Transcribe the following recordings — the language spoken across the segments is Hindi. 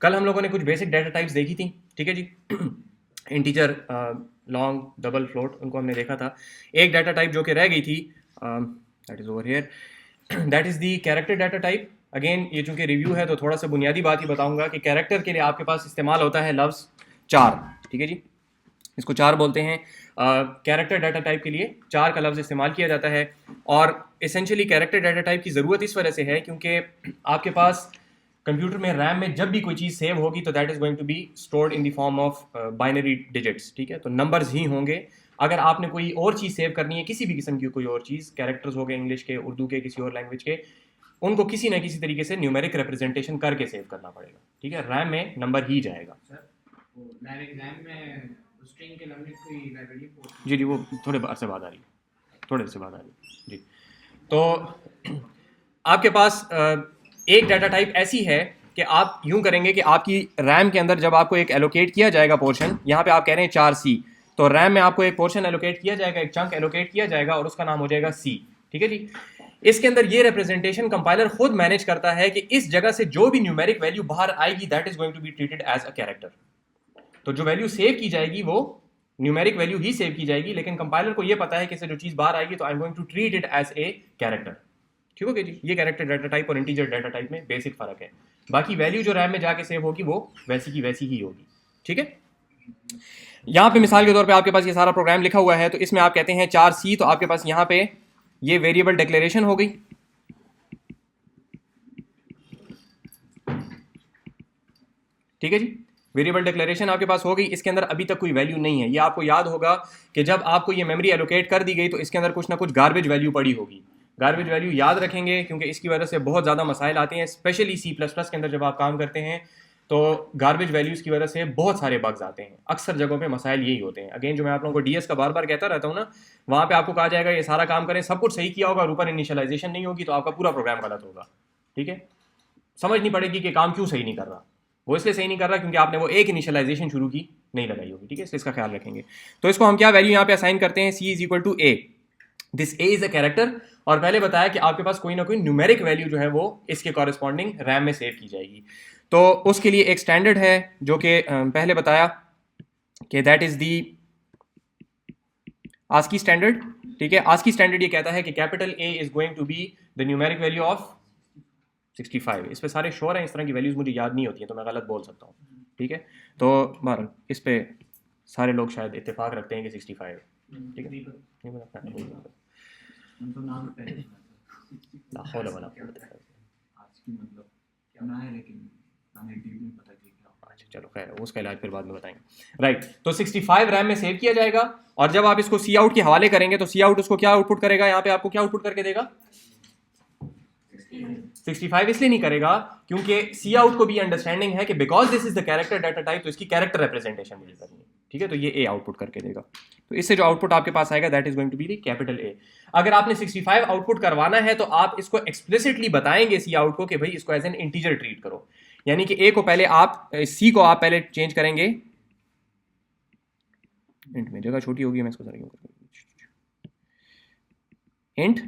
कल हम लोगों ने कुछ बेसिक डाटा टाइप्स देखी थी, ठीक है जी। इंटीजर, लॉन्ग, डबल, फ्लोट, उनको हमने देखा था। एक डाटा टाइप जो कि रह गई थी, that is over here, that is the character data type. Again ये चूंकि रिव्यू है तो थोड़ा सा बुनियादी बात ही बताऊंगा कि कैरेक्टर के लिए आपके पास इस्तेमाल होता है लफ्ज़ चार, ठीक है जी, इसको चार बोलते हैं। कैरेक्टर डाटा टाइप के लिए चार का लफ्ज़ इस्तेमाल किया जाता है। और इसेंशियली कैरेक्टर डाटा टाइप की ज़रूरत इस वजह से है क्योंकि आपके पास कंप्यूटर में रैम में जब भी कोई चीज़ सेव होगी तो that is going to be stored in the form of binary digits, ठीक है। तो नंबर्स ही होंगे। अगर आपने कोई और चीज़ सेव करनी है, किसी भी किस्म की कोई और चीज़, कैरेक्टर्स हो गए इंग्लिश के, उर्दू के, किसी और लैंग्वेज के, उनको किसी ना किसी तरीके से न्यूमेरिक रिप्रेजेंटेशन करके सेव करना पड़ेगा, ठीक है। रैम में नंबर ही जाएगा। जी जी, वो थोड़े अरसे बाद आ रही है, थोड़े से बाद आ रही है जी। तो आपके पास एक डाटा टाइप ऐसी है कि आप यूं करेंगे कि आपकी रैम के अंदर जब आपको एक एलोकेट किया जाएगा पोर्शन, यहाँ पे आप कह रहे हैं 4C, तो रैम में आपको एक पोर्शन एलोकेट किया जाएगा, एक चंक एलोकेट किया जाएगा और उसका नाम हो जाएगा C, ठीक है जी। इसके अंदर ये रिप्रेजेंटेशन कंपाइलर खुद मैनेज करता है कि इस जगह से जो भी न्यूमेरिक वैल्यू बाहर आएगी that is going to be treated as a character. तो जो वैल्यू सेव की जाएगी वो न्यूमेरिक वैल्यू ही सेव की जाएगी, लेकिन कंपाइलर को ये पता है कि इससे जो चीज़ बाहर आएगी तो I am going to treat it as a character, ठीक है जी। ये कैरेक्टर डाटा टाइप और इंटीजर डाटा टाइप में बेसिक फर्क है। बाकी वैल्यू जो रैम में जाके सेव होगी वो वैसी की वैसी ही होगी, ठीक है। यहाँ पे मिसाल के तौर पे आपके पास ये सारा प्रोग्राम लिखा हुआ है, तो इसमें आप कहते हैं 4C, तो आपके पास यहाँ पे ये वेरिएबल डिक्लेरेशन हो गई, ठीक है जी। वेरिएबल डिक्लेरेशन आपके पास हो गई, इसके अंदर अभी तक कोई वैल्यू नहीं है। ये आपको याद होगा कि जब आपको ये मेमोरी एलोकेट कर दी गई तो इसके अंदर कुछ ना कुछ गार्बेज वैल्यू पड़ी होगी। गार्बेज वैल्यू याद रखेंगे क्योंकि इसकी वजह से बहुत ज़्यादा मसाइल आते हैं, स्पेशली C++ के अंदर जब आप काम करते हैं तो गार्बेज वैल्यूज़ की वजह से बहुत सारे बग्स आते हैं। अक्सर जगहों पे मसाइल यही होते हैं। अगेन जो मैं आप लोगों को DS का बार बार कहता रहता हूँ ना, वहाँ पे आपको कहा जाएगा ये सारा काम करें, सब कुछ सही किया होगा और ऊपर इनिशियलाइजेशन नहीं होगी तो आपका पूरा प्रोग्राम गलत होगा, ठीक है। समझ नहीं पड़ेगी कि काम क्यों सही नहीं कर रहा। वो इसलिए सही नहीं कर रहा क्योंकि आपने वो एक इनिशियलाइजेशन शुरू की नहीं लगाई होगी, ठीक है। इसलिए इसका ख्याल रखेंगे। तो इसको हम क्या वैल्यू यहाँ पे असाइन करते हैं, C is equal to A, this A is a character. और पहले बताया कि आपके पास कोई ना कोई न्यूमेरिक वैल्यू जो है वो इसके कॉरेस्पॉन्डिंग रैम में सेव की जाएगी। तो उसके लिए एक स्टैंडर्ड है जो कि पहले बताया कि that is the ASCII standard, ठीक है। ASCII स्टैंडर्ड ये कहता है कि capital A is going to be the numeric value of 65। इस पे सारे श्योर हैं, इस तरह की वैल्यूज मुझे याद नहीं होती है तो मैं गलत बोल सकता हूँ, ठीक है। तो बहरहाल इस पे सारे लोग शायद इत्तेफाक रखते हैं कि 65 है, ठीक है। अच्छा चलो खैर, उसका इलाज फिर बाद में बताएंगे, राइट। तो 65 रैम में सेव किया जाएगा और जब आप इसको सी आउट के हवाले करेंगे तो सी आउट उसको क्या आउटपुट करेगा, यहाँ पे आपको क्या आउटपुट करके देगा, 65 इसलिए नहीं करेगा क्योंकि सी आउट को भी अंडरस्टैंडिंग है कि because this is the character data type तो इसकी कैरेक्टर रिप्रेजेंटेशन मुझे करनी है, ठीक है। तो ये ए आउटपुट करके देगा। तो इससे जो आउटपुट आपके पास आएगा that is going to be the capital A. अगर आपने 65 आउटपुट करवाना है तो आप इसको एक्सप्लिसिटली बताएंगे सी आउट को कि भाई इसको एज एन इंटीजर ट्रीट करो, यानी कि ए को पहले आप, सी को आप पहले चेंज करेंगे इंट में, जगह छोटी होगी मैं इसको जरा इंट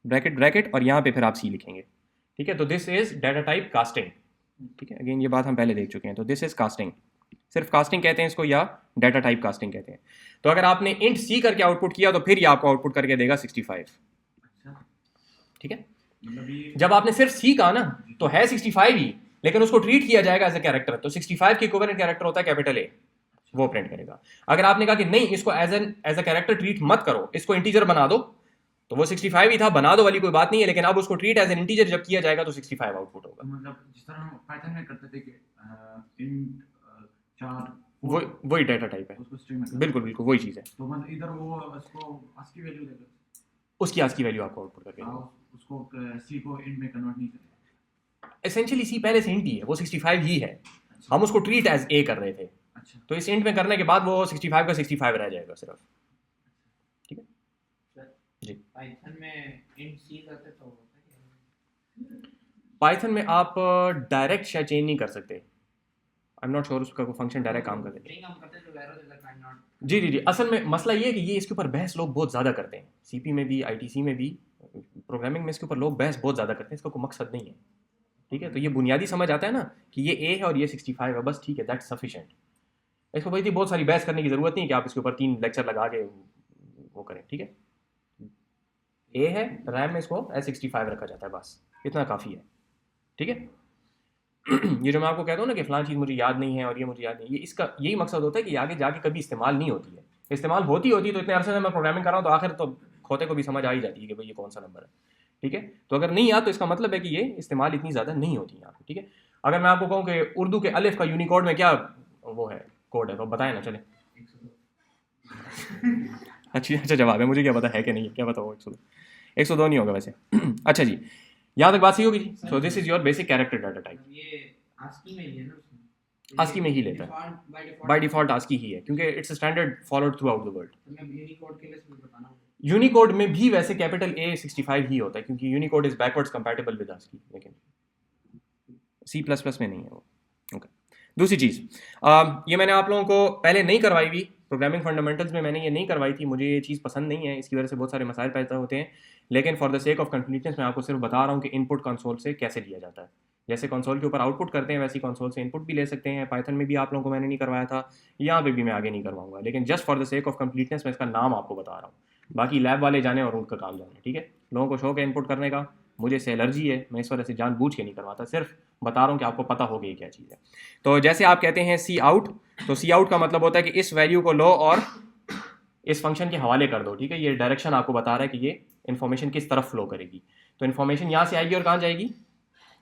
ब्रैकेट ब्रैकेट और यहाँ पे फिर आप सी लिखेंगे, ठीक है। तो this is data type casting, ठीक है। अगेन ये बात हम पहले देख चुके हैं। तो दिस इज कास्टिंग, सिर्फ कास्टिंग कहते हैं इसको या डाटा टाइप कास्टिंग कहते हैं। तो अगर आपने इंट सी करके आउटपुट किया तो फिर ये आपको आउटपुट करके देगा 65, ठीक है। जब आपने सिर्फ सी कहा ना तो है 65 ही, लेकिन उसको ट्रीट किया जाएगा एज ए कैरेक्टर, तो 65 के इक्विवेलेंट कैरेक्टर होता है कैपिटल ए, वो प्रिंट करेगा। अगर आपने कहा कि नहीं इसको एज अ कैरेक्टर ट्रीट मत करो, इसको इंटीजर बना दो, तो वो 65 ही था, बना दो वाली कोई बात नहीं है, लेकिन अब उसको ट्रीट एज एन इंटीजर जब किया जाएगा तो 65 आउटपुट होगा। मतलब जिस तरह हम पाइथन में करते थे कि इंट 4 वही डाटा टाइप है, उसको स्ट्रिंग में, बिल्कुल बिल्कुल वही चीज़ है। तो मतलब इधर वो उसको ASCII वैल्यू देगा, उसकी ASCII वैल्यू आपको आउटपुट करके देगा, उसको सी को इंट में कन्वर्ट नहीं करेगा। एसेंशियली सी पहले से इंट ही है, वो 65 ही है, हम उसको ट्रीट एज ए कर रहे थे। अच्छा, तो इस इंट में करने के बाद वो 65 का 65 रह जाएगा सिर्फ, ठीक है जी। पाइथन में इंट सी करते तो होता क्या? पाइथन में आप डायरेक्ट शायद चेंज नहीं कर सकते, आई एम नॉट श्योर उसका कोई फंक्शन डायरेक्ट काम कर देते। स्ट्रिंग हम करते तो एरर देता काइंड नॉट। जी जी जी, असल में मसला ये है कि ये इसके ऊपर बहस लोग बहुत ज़्यादा करते हैं, सीपी में भी, ITC में भी, प्रोग्रामिंग में इसके ऊपर लोग बहस बहुत ज़्यादा करते हैं, इसका कोई मकसद नहीं है, ठीक है, तो ये बुनियादी समझ आता है ना कि ये ए है और ये 65 है, बस ठीक है, दैट्स सफिशिएंट। इसको भाई बहुत सारी बहस करने की ज़रूरत नहीं कि आप इसके ऊपर 3 लेक्चर लगा के वो करें। ठीक है, ए है, रैम में इसको S65 रखा जाता है, बस इतना काफ़ी है। ठीक है ये जो मैं आपको कहता हूँ ना कि फ़लाँ चीज़ मुझे याद नहीं है और ये मुझे याद नहीं, ये इसका यही मकसद होता है कि आगे जाके कभी इस्तेमाल नहीं होती है। इस्तेमाल होती तो इतने अरसे से मैं प्रोग्रामिंग कर रहा हूँ तो आखिर तो खोते को भी समझ आ ही जाती है कि भाई ये कौन सा नंबर है। ठीक है, तो अगर नहीं याद तो इसका मतलब है कि ये इस्तेमाल इतनी ज़्यादा नहीं होती यहाँ पे। ठीक है, अगर मैं आपको कहूँ कि उर्दू के अलिफ का यूनिकोड में क्या वो है, कोड है, तो बताएं ना, चले। 102। अच्छा जवाब है, मुझे क्या पता है कि नहीं है, क्या पता हो 102 नहीं होगा वैसे। अच्छा जी, यहाँ तक बात सही होगी जी। So this is your basic character data type. ये ASCII में ही है ना उसमें, ASCII में ही लेता है, बाय डिफॉल्ट ASCII ही है क्योंकि it's standard followed through out the world. तो मैं यूनिकोड के लिए सिर्फ बताना होगा। यूनिकोड में भी वैसे कैपिटल A65 ही होता है क्योंकि Unicode is backwards compatible with ASCII, लेकिन C++ में नहीं है वो। ओके, दूसरी चीज़, ये मैंने आप लोगों को पहले नहीं करवाई हुई, प्रोग्रामिंग फंडामेंटल्स में मैंने ये नहीं करवाई थी, मुझे ये चीज़ पसंद नहीं है, इसकी वजह से बहुत सारे मसाइल पैदा होते हैं, लेकिन for the sake of completeness मैं आपको सिर्फ बता रहा हूँ कि इनपुट कंसोल से कैसे लिया जाता है। जैसे कंसोल के ऊपर आउटपुट करते हैं वैसे कंसोल से इनपुट भी ले सकते हैं। पाइथन में भी आप लोगों को मैंने नहीं करवाया था, यहाँ पे भी मैं आगे नहीं करवाऊंगा, लेकिन just for the sake of completeness मैं इसका नाम आपको बता रहा हूँ। बाकी लैब वाले जाने और उनका काम जाने। ठीक है, लोगों को शौक है इनपुट करने का, मुझे इससे एलर्जी है, मैं इस वजह से जानबूझ के नहीं करवाता, सिर्फ बता रहा हूँ कि आपको पता हो गई क्या चीज़ है। तो जैसे आप कहते हैं सी आउट, तो सी आउट का मतलब होता है कि इस वैल्यू को लो और इस फंक्शन के हवाले कर दो। ठीक है, ये डायरेक्शन आपको बता रहा है कि ये इन्फॉर्मेशन किस तरफ फ्लो करेगी, तो इन्फॉर्मेशन यहाँ से आएगी और कहाँ जाएगी,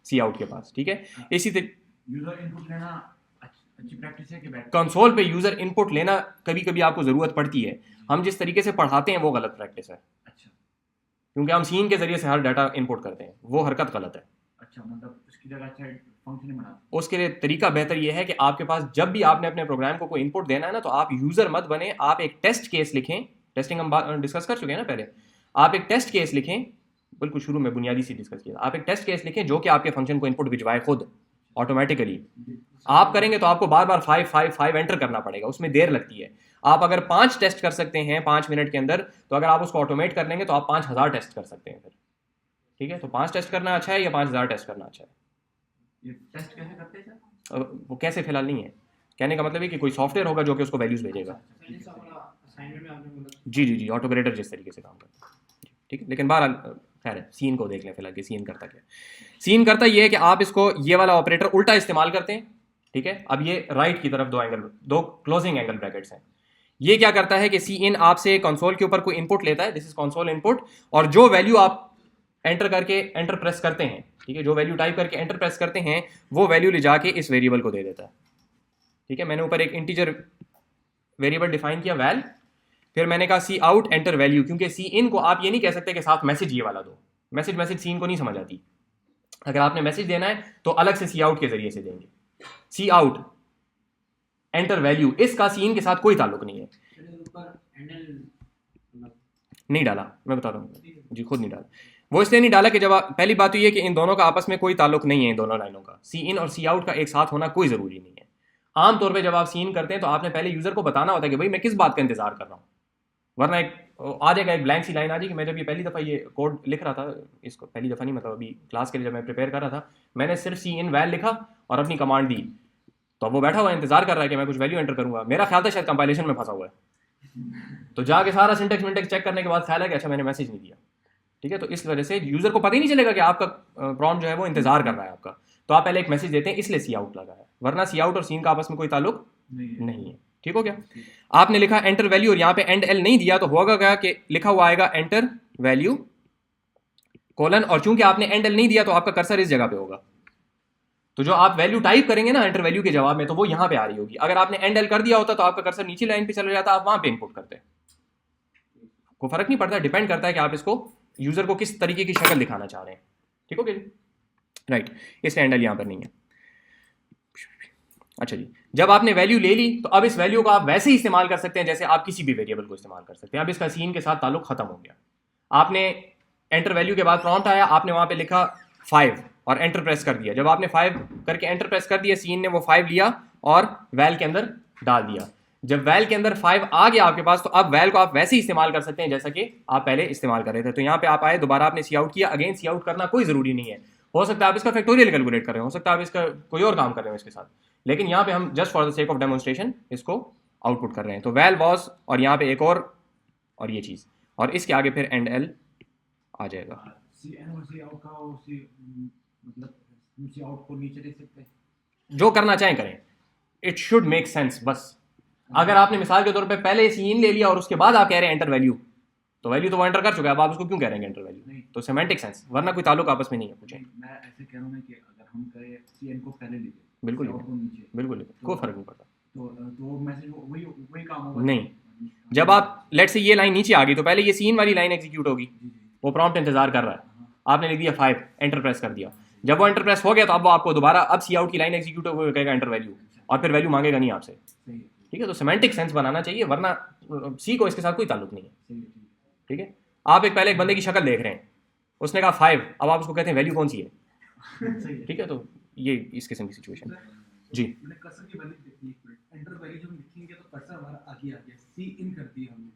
सी आउट के पास। ठीक है, इसी यूजर इनपुट लेना अच्छी प्रैक्टिस है कि बैड? कंसोल पे यूजर इनपुट लेना कभी कभी आपको ज़रूरत पड़ती है, हम जिस तरीके से पढ़ाते हैं वो गलत प्रैक्टिस है, अच्छा क्योंकि हम सीन के जरिए से हर डाटा इनपुट करते हैं, वो हरकत गलत है। अच्छा, मतलब उसकी जगह अच्छा फंक्शन ही बना। उसके लिए तरीका बेहतर ये है कि आपके पास जब भी आपने अपने प्रोग्राम को कोई इनपुट देना है ना, तो आप यूजर मत बने, आप एक टेस्ट केस लिखें। टेस्टिंग हम डिस्कस कर चुके हैं ना पहले, आप एक टेस्ट केस लिखें, बिल्कुल शुरू में बुनियादी सी डिस्कस किया, आप एक टेस्ट केस लिखें जो कि आपके फंक्शन को इनपुट भिजवाए खुद ऑटोमेटिकली। आप करेंगे तो आपको बार बार 5 एंटर करना पड़ेगा, उसमें देर लगती है। आप अगर 5 टेस्ट कर सकते हैं 5 मिनट के अंदर, तो अगर आप उसको ऑटोमेट कर लेंगे तो आप 5000 टेस्ट कर सकते हैं फिर। ठीक है, तो 5 टेस्ट करना अच्छा है या 5000 टेस्ट करना अच्छा है? ये टेस्ट कैसे करते हैं सर? वो कैसे फिलहाल नहीं है, कहने का मतलब है कि कोई सॉफ्टवेयर होगा जो कि उसको वैल्यूज भेजेगा। असाइनमेंट में आपने बोला जी जी जी, ऑटोग्रेडर जिस तरीके से काम करता है। ठीक है, लेकिन बहरहाल खैर है, सीन को देख लें फिलहाल कि सीन करता क्या है। सीन करता ये है कि आप इसको ये वाला ऑपरेटर उल्टा इस्तेमाल करते हैं। ठीक है, अब ये राइट की तरफ दो क्लोजिंग एंगल ब्रैकेट्स हैं। ये क्या करता है कि सी इन आपसे कंसोल के ऊपर कोई इनपुट लेता है, दिस इज कंसोल इनपुट, और जो वैल्यू आप एंटर करके एंटर प्रेस करते हैं, ठीक है, जो वैल्यू टाइप करके एंटर प्रेस करते हैं वो वैल्यू ले जाके इस वेरिएबल को दे देता है। ठीक है, मैंने ऊपर एक इंटीजर वेरिएबल डिफाइन किया वैल, फिर मैंने कहा सी आउट एंटर वैल्यू, क्योंकि सी इन को आप ये नहीं कह सकते कि साथ मैसेज ये वाला दो, मैसेज सी इन को नहीं समझ आती। अगर आपने मैसेज देना है तो अलग से सी आउट के जरिए से देंगे। सी आउट एंटर वैल्यू, इसका सी इन के साथ कोई ताल्लुक नहीं है। ऊपर हैंडल नहीं डाला, मैं बता रहा हूँ जी, खुद नहीं डाला। वो इसलिए नहीं डाला कि जब पहली बात तो ये कि इन दोनों का आपस में कोई ताल्लुक नहीं है, इन दोनों लाइनों का सी इन और सी आउट का एक साथ होना कोई ज़रूरी नहीं है। आमतौर पे जब आप सी इन करते हैं तो आपने पहले यूज़र को बताना होता है कि भाई मैं किस बात का इंतजार कर रहा हूँ, वरना एक आ जाएगा, एक ब्लैंक सी लाइन आ जाएगी। मैं जब ये पहली दफ़ा ये कोड लिख रहा था, इसको पहली दफ़ा नहीं मतलब अभी क्लास के लिए जब मैं प्रिपेयर कर रहा था, मैंने सिर्फ सी इन वैल लिखा और अपनी कमांड दी, तो वो बैठा हुआ इंतजार कर रहा है कि मैं कुछ वैल्यू एंटर करूँगा। मेरा ख्याल था शायद कंपाइलेशन में फंसा हुआ है, तो जाके सारा सिंटेक्स विंटेक्स चेक करने के बाद ख्याल है कि अच्छा मैंने मैसेज नहीं दिया। ठीक है, तो इस वजह से यूज़र को पता ही नहीं चलेगा कि आपका प्रॉम्प्ट जो है वो इंतजार कर रहा है आपका, तो आप पहले एक मैसेज देते हैं, इसलिए सी आउट लगा है, वरना सी आउट और सीन का आपस में कोई ताल्लुक नहीं है। ठीक हो गया, आपने लिखा एंटर वैल्यू और यहाँ पे एंड एल नहीं दिया, तो होगा क्या कि लिखा हुआ आएगा एंटर वैल्यू कोलन, और चूंकि आपने एंड एल नहीं दिया तो आपका कर्सर इस जगह पे होगा, तो जो आप वैल्यू टाइप करेंगे ना एंटर वैल्यू के जवाब में, तो वो यहाँ पे आ रही होगी। अगर आपने एंड एल कर दिया होता तो आपका कर्सर नीचे लाइन पे चला जाता, आप वहां पे इनपुट करते, को फर्क नहीं पड़ता, डिपेंड करता है कि आप इसको यूजर को किस तरीके की शक्ल दिखाना चाह रहे हैं। ठीक हो गया जी, राइट, इसलिए एंड एल यहाँ पर नहीं है। अच्छा जी, जब आपने वैल्यू ले ली तो अब इस वैल्यू को आप वैसे ही इस्तेमाल कर सकते हैं जैसे आप किसी भी वेरिएबल को इस्तेमाल कर सकते हैं। अब इसका सीन के साथ ताल्लुक खत्म हो गया। आपने एंटर वैल्यू के बाद प्रॉम्प्ट आया, आपने वहां पे लिखा 5 और एंटर प्रेस कर दिया। जब आपने 5 करके एंटर प्रेस कर दिया, सीन ने वो 5 लिया और वैल के अंदर डाल दिया। जब वैल के अंदर 5 आ गया आपके पास, तो अब वैल को आप वैसे ही इस्तेमाल कर सकते हैं जैसा कि आप पहले इस्तेमाल कर रहे थे। तो यहाँ पे आप आए, दोबारा आपने सी आउट किया, अगेन सी आउट करना कोई ज़रूरी नहीं है, हो सकता है आप इसका फैक्टोरियल कैलकुलेट कर रहे हो सकता है आप इसका कोई और काम कर रहे हो इसके साथ, लेकिन यहाँ पे हम just for the sake of demonstration इसको आउटपुट कर रहे हैं। तो वैल वॉज और यहाँ पे एक और ये चीज़, और इसके आगे फिर एंड एल आ जाएगा। सी एन और सी आउट का सी मतलब सी आउट को नीचे देख सकते हैं। जो करना चाहें करें, इट शुड मेक सेंस बस। अगर आपने मिसाल के तौर पे पहले सीन ले लिया और उसके बाद आप कह रहे हैं एंटर वैल्यू, तो वैल्यू तो वो एंटर कर चुका है, अब आप उसको क्यों कह रहे हैं एंटर वैल्यू? नहीं। तो सेमेंटिक सेंस, वरना कोई ताल्लुक आपस में नहीं है। पूछें। मैं ऐसे कह रहा हूँ ना कि अगर हम करें सी एन को पहले लिखे, बिल्कुल सी आउट को नीचे, बिल्कुल कोई फर्क नहीं पड़ता। तो मैसेज वही काम होगा। नहीं, जब आप लेट से ये लाइन नीचे आ गई तो पहले ये सीन वाली लाइन एग्जीक्यूट होगी, वो प्रॉम्प्ट इंतजार कर रहा है, आपने लिख दिया 5, एंटर प्रेस कर दिया, जब वो एंटर प्रेस हो गया तो अब वो आपको दोबारा अब सी आउट की लाइन एग्जीक्यूट करेगा एंटर वैल्यू, और फिर वैल्यू मांगेगा नहीं आपसे। ठीक है, तो सेमेंटिक सेंस बनाना चाहिए, वरना सी को इसके साथ कोई ताल्लुक नहीं है। ठीक है, आप पहले एक बंदे की शक्ल देख रहे हैं, उसने कहा 5, अब आप उसको कहते हैं वैल्यू कौन सी है? ठीक है, तो ये इस किस्म की सिचुएशन जी। मैंने कर्सर की वैल्यू देखी एक मिनट, एंटर वैल्यू जब लिखेंगे तो कर्सर हमारा आगे आ गया, सी इन कर दिया हमने,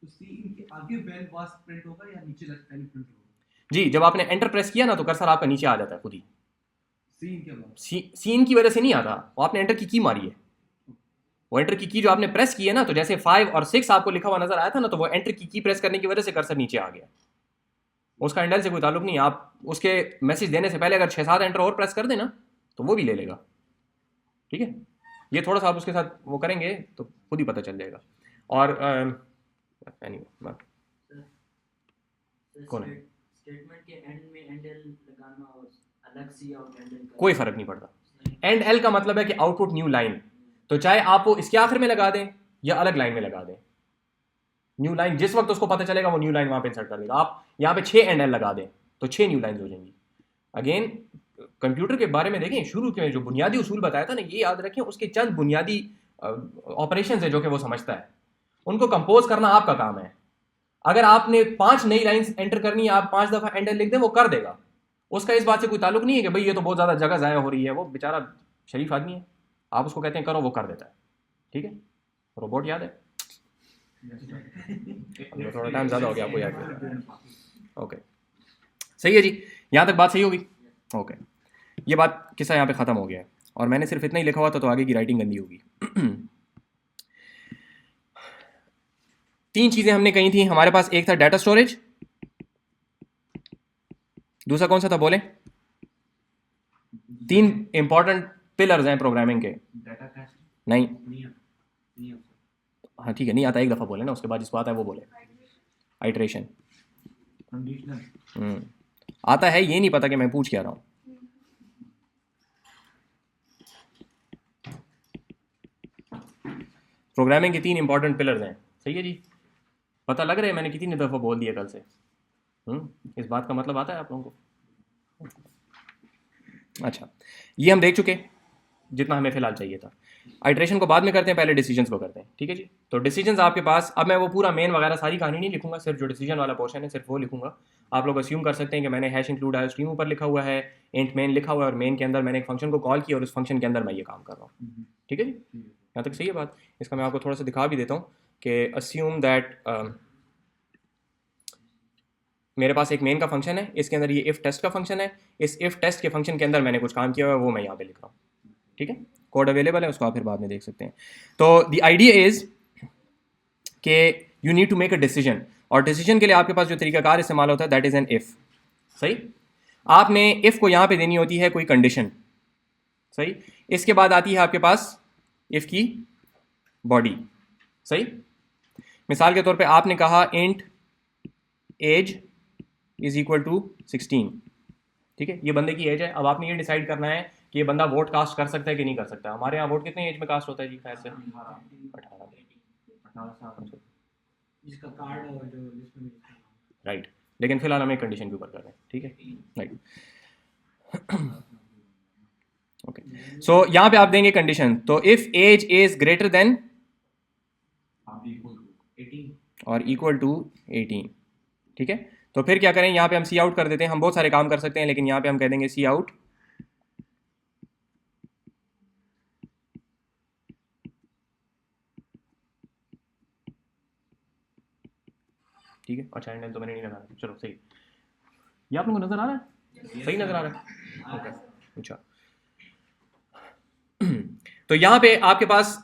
तो सी इन के आगे वैल वाज प्रिंट होगा या नीचे वैल्यू प्रिंट होगा? जी, जब आपने एंटर प्रेस किया ना तो कर्सर आपका नीचे आ जाता है खुद ही। सी इन के बाद सीन की वजह से नहीं आता, वो आपने एंटर की मारी है, वो एंटर की जो आपने प्रेस की है ना, तो जैसे 5 और 6 आपको लिखा हुआ नजर आया था ना, तो वो एंटर की प्रेस करने की वजह से कर्सर नीचे आ गया, उसका हैंडल से कोई ताल्लुक नहीं। आप उसके मैसेज देने से पहले अगर 6-7 एंटर और प्रेस कर देना तो वो भी ले लेगा। ठीक है, ये थोड़ा सा आप उसके साथ वो करेंगे तो खुद ही पता चल जाएगा। और कौन है? स्टेटमेंट के एंड में एंड एल लगाना और अलग सी आउट एंड एल कोई फर्क नहीं पड़ता, एंड एल का मतलब है कि आउटपुट न्यू लाइन, तो चाहे आप वो इसके आखिर में लगा दें या अलग लाइन में लगा दें, न्यू लाइन जिस वक्त उसको पता चलेगा वो न्यू लाइन वहां पे इंसर्ट कर देगा। आप यहाँ पे 6 एंड एल लगा दें तो 6 न्यू लाइन हो जाएंगी। अगेन कंप्यूटर के बारे में देखें, शुरू के जो बुनियादी उसूल बताया था ना, ये याद रखें, उसके चंद बुनियादी ऑपरेशन है जो कि वो समझता है, उनको कंपोज करना आपका काम है। अगर आपने 5 नई लाइंस एंटर करनी है, आप 5 दफा एंटर लिख दें, वो कर देगा, उसका इस बात से कोई ताल्लुक नहीं है कि भाई ये तो बहुत ज़्यादा जगह ज़ाया हो रही है, वो बेचारा शरीफ आदमी है, आप उसको कहते हैं करो, वो कर देता है। ठीक है, रोबोट याद है? थोड़ा टाइम ज़्यादा हो गया आपको याद। ओके, सही है जी, यहाँ तक बात सही होगी। ओके, ये बात किस्सा यहाँ पे ख़त्म हो गया है, और मैंने सिर्फ इतना ही लिखा हुआ था तो आगे की राइटिंग गंदी होगी। 3 चीज़ें हमने कही थी हमारे पास, एक था डाटा स्टोरेज, दूसरा कौन सा था बोले? 3 इंपॉर्टेंट पिलर्स हैं प्रोग्रामिंग के। डाटा कैश नहीं, नहीं हाँ ठीक है, नहीं आता, एक दफ़ा बोले ना, उसके बाद जिसको आता है वो बोले। आइट्रेशन कंडीशनल आता है, ये नहीं पता कि मैं पूछ क्या रहा हूँ। प्रोग्रामिंग के 3 इंपॉर्टेंट पिलर्स हैं, सही है जी, पता लग रहा है मैंने कितनी दफ़ा बोल दिया कल से। इस बात का मतलब आता है आप लोगों को? अच्छा, ये हम देख चुके जितना हमें फिलहाल चाहिए था। आइट्रेशन को बाद में करते हैं, पहले डिसीजंस को करते हैं। ठीक है जी, तो डिसीजंस आपके पास, अब मैं वो पूरा मेन वगैरह सारी कहानी नहीं लिखूंगा, सिर्फ जो डिसीजन वाला पोर्शन है सिर्फ वो लिखूंगा। आप लोग अस्यूम कर सकते हैं कि मैंने हैश इंक्लूड आयो स्ट्रीम ऊपर लिखा हुआ है, इंट मेन लिखा हुआ है, और मेन के अंदर मैंने एक फंक्शन को कॉल किया और उस फंक्शन के अंदर मैं ये काम कर रहा हूँ। ठीक है जी, यहाँ तक सही है बात। इसका मैं आपको थोड़ा सा दिखा भी देता हूँ कि अस्यूम दैट मेरे पास एक मेन का फंक्शन है, इसके अंदर ये इफ टेस्ट का फंक्शन है, इस इफ टेस्ट के फंक्शन के अंदर मैंने कुछ काम किया हुआ है, वो मैं यहाँ पे लिख रहा हूँ। ठीक है, कोड अवेलेबल है, उसको आप फिर बाद में देख सकते हैं। तो द आइडिया इज कि you need to make a decision, और डिसीजन के लिए आपके पास जो तरीकाकार इस्तेमाल होता है दैट इज एन इफ। सही, आपने इफ को यहाँ पे देनी होती है कोई कंडीशन, सही, इसके बाद आती है आपके पास इफ की बॉडी। सही, मिसाल के तौर पे आपने कहा int age is equal to 16। ठीक है, ये बंदे की एज है, अब आपने ये डिसाइड करना है कि ये बंदा वोट कास्ट कर सकता है कि नहीं कर सकता। हमारे यहाँ वोट कितने एज में कास्ट होता है जी? खैर से 18 साल जिसका कार्ड और जो लिस्ट में राइट, लेकिन फिलहाल हम एक कंडीशन के ऊपर कर रहे हैं। ठीक है, राइट, ओके। सो यहाँ पे आप देंगे कंडीशन, तो if age is greater than आप इक्वल टू 18 और इक्वल टू 18। ठीक है, तो फिर क्या करें, यहाँ पे हम सी आउट कर देते हैं। हम बहुत सारे काम कर सकते हैं, लेकिन यहाँ पे हम कह देंगे सी आउट ठीक है। अच्छा, हैंडल तो मैंने नहीं लगाया, चलो सही। ये आप लोगों को नजर आ रहा है? सही नजर आ रहा है? ओके, अच्छा। तो यहाँ पे आपके पास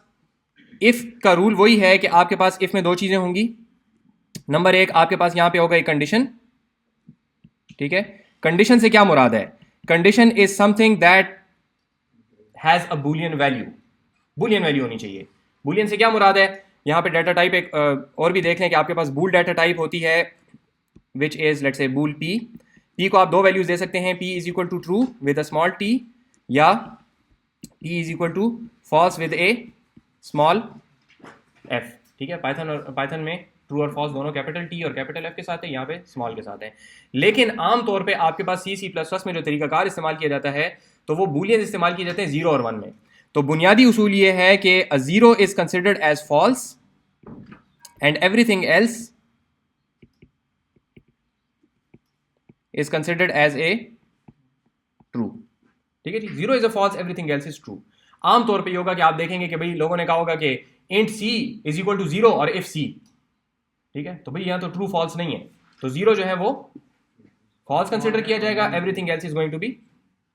इफ का रूल वही है कि आपके पास इफ में दो चीजें होंगी। नंबर एक, आपके पास यहाँ पे होगा एक कंडीशन, ठीक है। कंडीशन से क्या मुराद है? Condition is something that has a boolean value. Boolean value होनी चाहिए। बूलियन से क्या मुराद है? यहाँ पे डाटा टाइप एक और भी देख लें कि आपके पास बूल डाटा टाइप होती है which is let's say bull P. P को आप दो वैल्यूज दे सकते हैं, P is equal to true with a small T, या P is equal to false with a small F, ठीक है। पाइथन में ट्रू और फॉल्स दोनों कैपिटल टी और कैपिटल एफ के साथ है, यहाँ पे स्मॉल के साथ है। लेकिन आमतौर पे आपके पास C++ में जो तरीकाकार इस्तेमाल किया जाता है तो वो बूलियन इस्तेमाल किए जाते हैं 0 और 1 में। तो बुनियादी उसूल ये है कि a 0 is considered as false and everything else is considered as a true, ठीक है जी। 0 is a false, everything else is true. आमतौर पे ये होगा कि आप देखेंगे कि भाई लोगों ने कहा होगा कि int C is equal to 0 और इफ सी, ठीक है। तो भाई यहाँ तो ट्रू फॉल्स नहीं है, तो 0 जो है वो फॉल्स कंसिडर किया जाएगा, everything else is going to be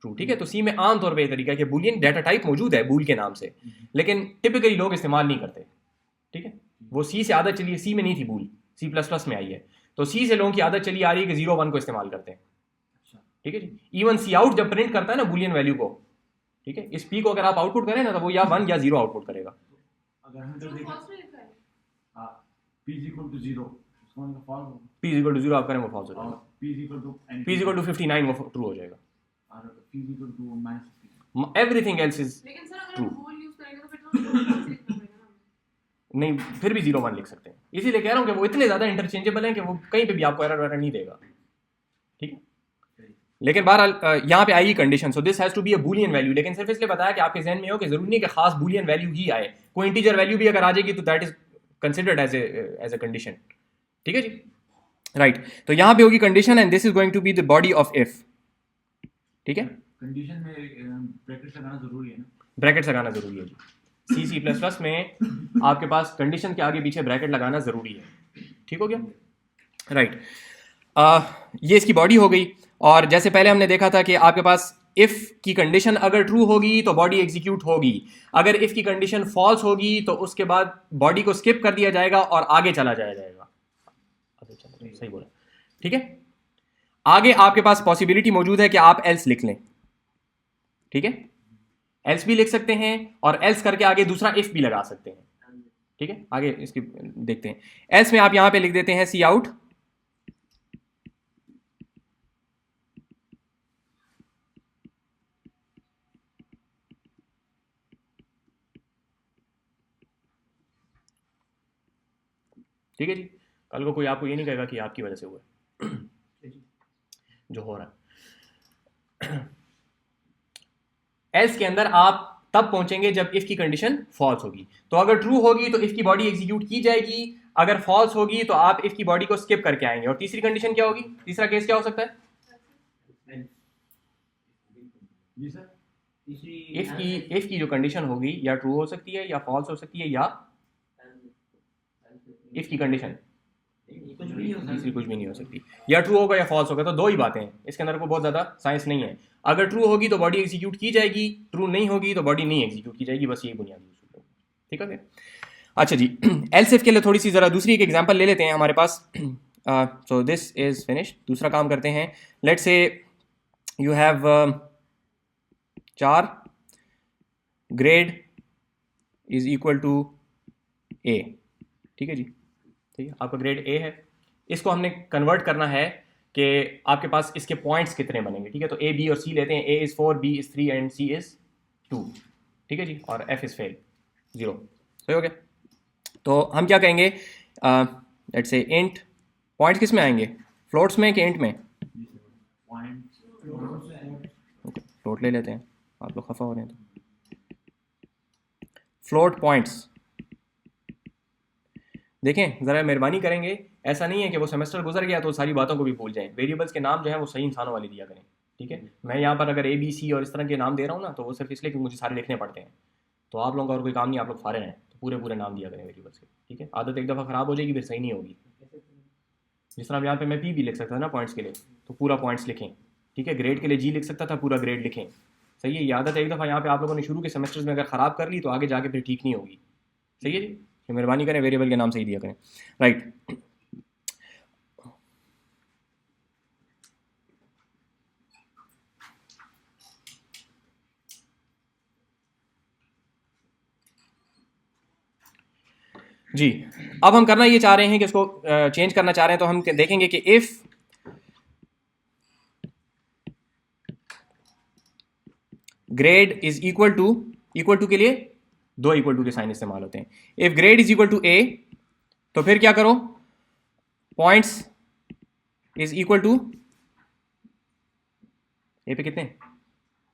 true, ठीक है। तो सी में आमतौर पे ये तरीका है कि बूलियन डाटा टाइप मौजूद है बूल के नाम से, लेकिन टिपिकली लोग इस्तेमाल नहीं करते, ठीक है। वो सी से आदत चली है, सी में नहीं थी बूल, C++ में आई है, तो सी से लोगों की आदत चली आ रही है कि 0 1 को इस्तेमाल करते हैं, ठीक है जी। इवन सी आउट जब प्रिंट करता है ना बूलियन वैल्यू को, ठीक है, इस पी को अगर आप आउटपुट करें ना तो वो या 1 या 0 आउटपुट करेगा। अगर हम तो देखें हाँ p is equal to 0 इसका मतलब फॉल्स होगा, p is equal to 0 आप करें वो फॉल्स हो जाएगा, और p is equal to p is equal to 59 वो ट्रू हो जाएगा, और p is equal to -50। Everything else is लेकिन सर अगर True. हम होल यूज करेंगे तो फिर तो हम लिखना पड़ेगा ना। नहीं, फिर भी 0 1 लिख सकते हैं। इसीलिए कह रहा हूँ कि वो इतने ज़्यादा इंटरचेंजेबल हैं कि वो कहीं पे भी आपको एरर वेरर नहीं देगा, ठीक है। लेकिन बहरहाल यहाँ पे आएगी condition, so this has to be a boolean value. लेकिन सिर्फ इसलिए बताया कि आपके जहन में हो कि जरूरी नहीं कि खास बूलियन वैल्यू ही आए, कोई इंटीजर वैल्यू भी अगर आ जाएगी तो that is considered as a condition, ठीक है जी, राइट। तो यहाँ पे होगी condition and this is going to be the body of if, ठीक है। कंडीशन में ब्रैकेट लगाना जरूरी है ना? ब्रैकेट लगाना जरूरी है जी। C++ में आपके पास कंडीशन के आगे पीछे ब्रैकेट लगाना जरूरी है, ठीक हो गया, राइट। ये इसकी बॉडी हो गई। और जैसे पहले हमने देखा था कि आपके पास इफ की कंडीशन अगर ट्रू होगी तो बॉडी एग्जीक्यूट होगी, अगर इफ की कंडीशन फॉल्स होगी तो उसके बाद बॉडी को स्किप कर दिया जाएगा और आगे चला जाएगा। सही बोला, ठीक है। आगे आपके पास पॉसिबिलिटी मौजूद है कि आप एल्स लिख लें, ठीक है, एल्स भी लिख सकते हैं और एल्स करके आगे दूसरा इफ भी लगा सकते हैं, ठीक है। आगे इसकी देखते हैं। एल्स में आप यहां पे लिख देते हैं सी आउट, ठीक है जी। कल को कोई आपको ये नहीं कहेगा कि आपकी वजह से हुआ है जो हो रहा है। एल्स के अंदर आप तब पहुंचेंगे जब इफ की कंडीशन फॉल्स होगी। तो अगर ट्रू होगी तो इफ की बॉडी एग्जीक्यूट की जाएगी, अगर फॉल्स होगी तो आप इफ की बॉडी को स्किप करके आएंगे। और तीसरी कंडीशन क्या होगी? तीसरा केस क्या हो सकता है? जी सर, इफ की जो कंडीशन होगी या ट्रू हो सकती है या फॉल्स हो सकती है या इफ की कंडीशन कुछ भी नहीं हो तीसरी कुछ भी नहीं हो सकती, या ट्रू होगा या फॉल्स होगा। तो दो ही बातें हैं, इसके अंदर को बहुत ज़्यादा साइंस नहीं है। अगर ट्रू होगी तो बॉडी एग्जीक्यूट की जाएगी, ट्रू नहीं होगी तो बॉडी नहीं एग्जीक्यूट की जाएगी, बस यही बुनियादी उसूल है, ठीक है। अच्छा जी, एल्स इफ के लिए थोड़ी सी ज़रा दूसरी एक एग्जांपल ले लेते हैं हमारे पास। So this is finish. दूसरा काम करते हैं। Let's say you have 4 grade is equal to A, ठीक है जी, ठीक है। आपका ग्रेड ए है, इसको हमने कन्वर्ट करना है कि आपके पास इसके पॉइंट्स कितने बनेंगे, ठीक है। तो ए बी और सी लेते हैं। A is 4, B is 3 and C is 2, ठीक है जी। और एफ इज़ फेल 0, सही हो गया। तो हम क्या कहेंगे, लेट्स से इंट, पॉइंट किस में आएंगे, फ्लोट्स में कि इंट में? ओके, फ्लोट ले लेते हैं, आप लोग खफा हो रहे हैं तो फ्लोट पॉइंट्स। देखें ज़रा, मेहरबानी करेंगे, ऐसा नहीं है कि वो सेमेस्टर गुजर गया तो सारी बातों को भी भूल जाएं। वेरिएबल्स के नाम जो है वो सही इंसानों वाले दिया करें, ठीक है। मैं यहाँ पर अगर ए बी सी और इस तरह के नाम दे रहा हूँ ना, तो वो सिर्फ इसलिए कि मुझे सारे लिखने पड़ते हैं। तो आप लोगों का और कोई काम नहीं, आप लोग फारे हैं, तो पूरे नाम दिया करें वेरिएबल्स के, ठीक है। आदत एक दफ़ा ख़राब हो जाएगी फिर सही नहीं होगी। जिस तरह यहाँ पे मैं पी भी लिख सकता था ना पॉइंट्स के लिए, तो पूरा पॉइंट्स लिखें, ठीक है, ग्रेड के लिए जी लिख सकता था, पूरा ग्रेड लिखें। सही है, ये आदत एक दफ़ा यहाँ पे आप लोगों ने शुरू के सेमेस्टर्स में अगर ख़राब कर ली तो आगे जाके फिर ठीक नहीं होगी। सही है जी, तो मेहरबानी करें वेरिएबल के नाम सही दिया करें। राइट, जी अब हम करना ये चाह रहे हैं कि इसको चेंज करना चाह रहे हैं, तो हम देखेंगे कि if grade is equal to के लिए दो इक्वल टू के साइन इस्तेमाल होते हैं। If grade is equal to A तो फिर क्या करो, points is equal to A पे कितने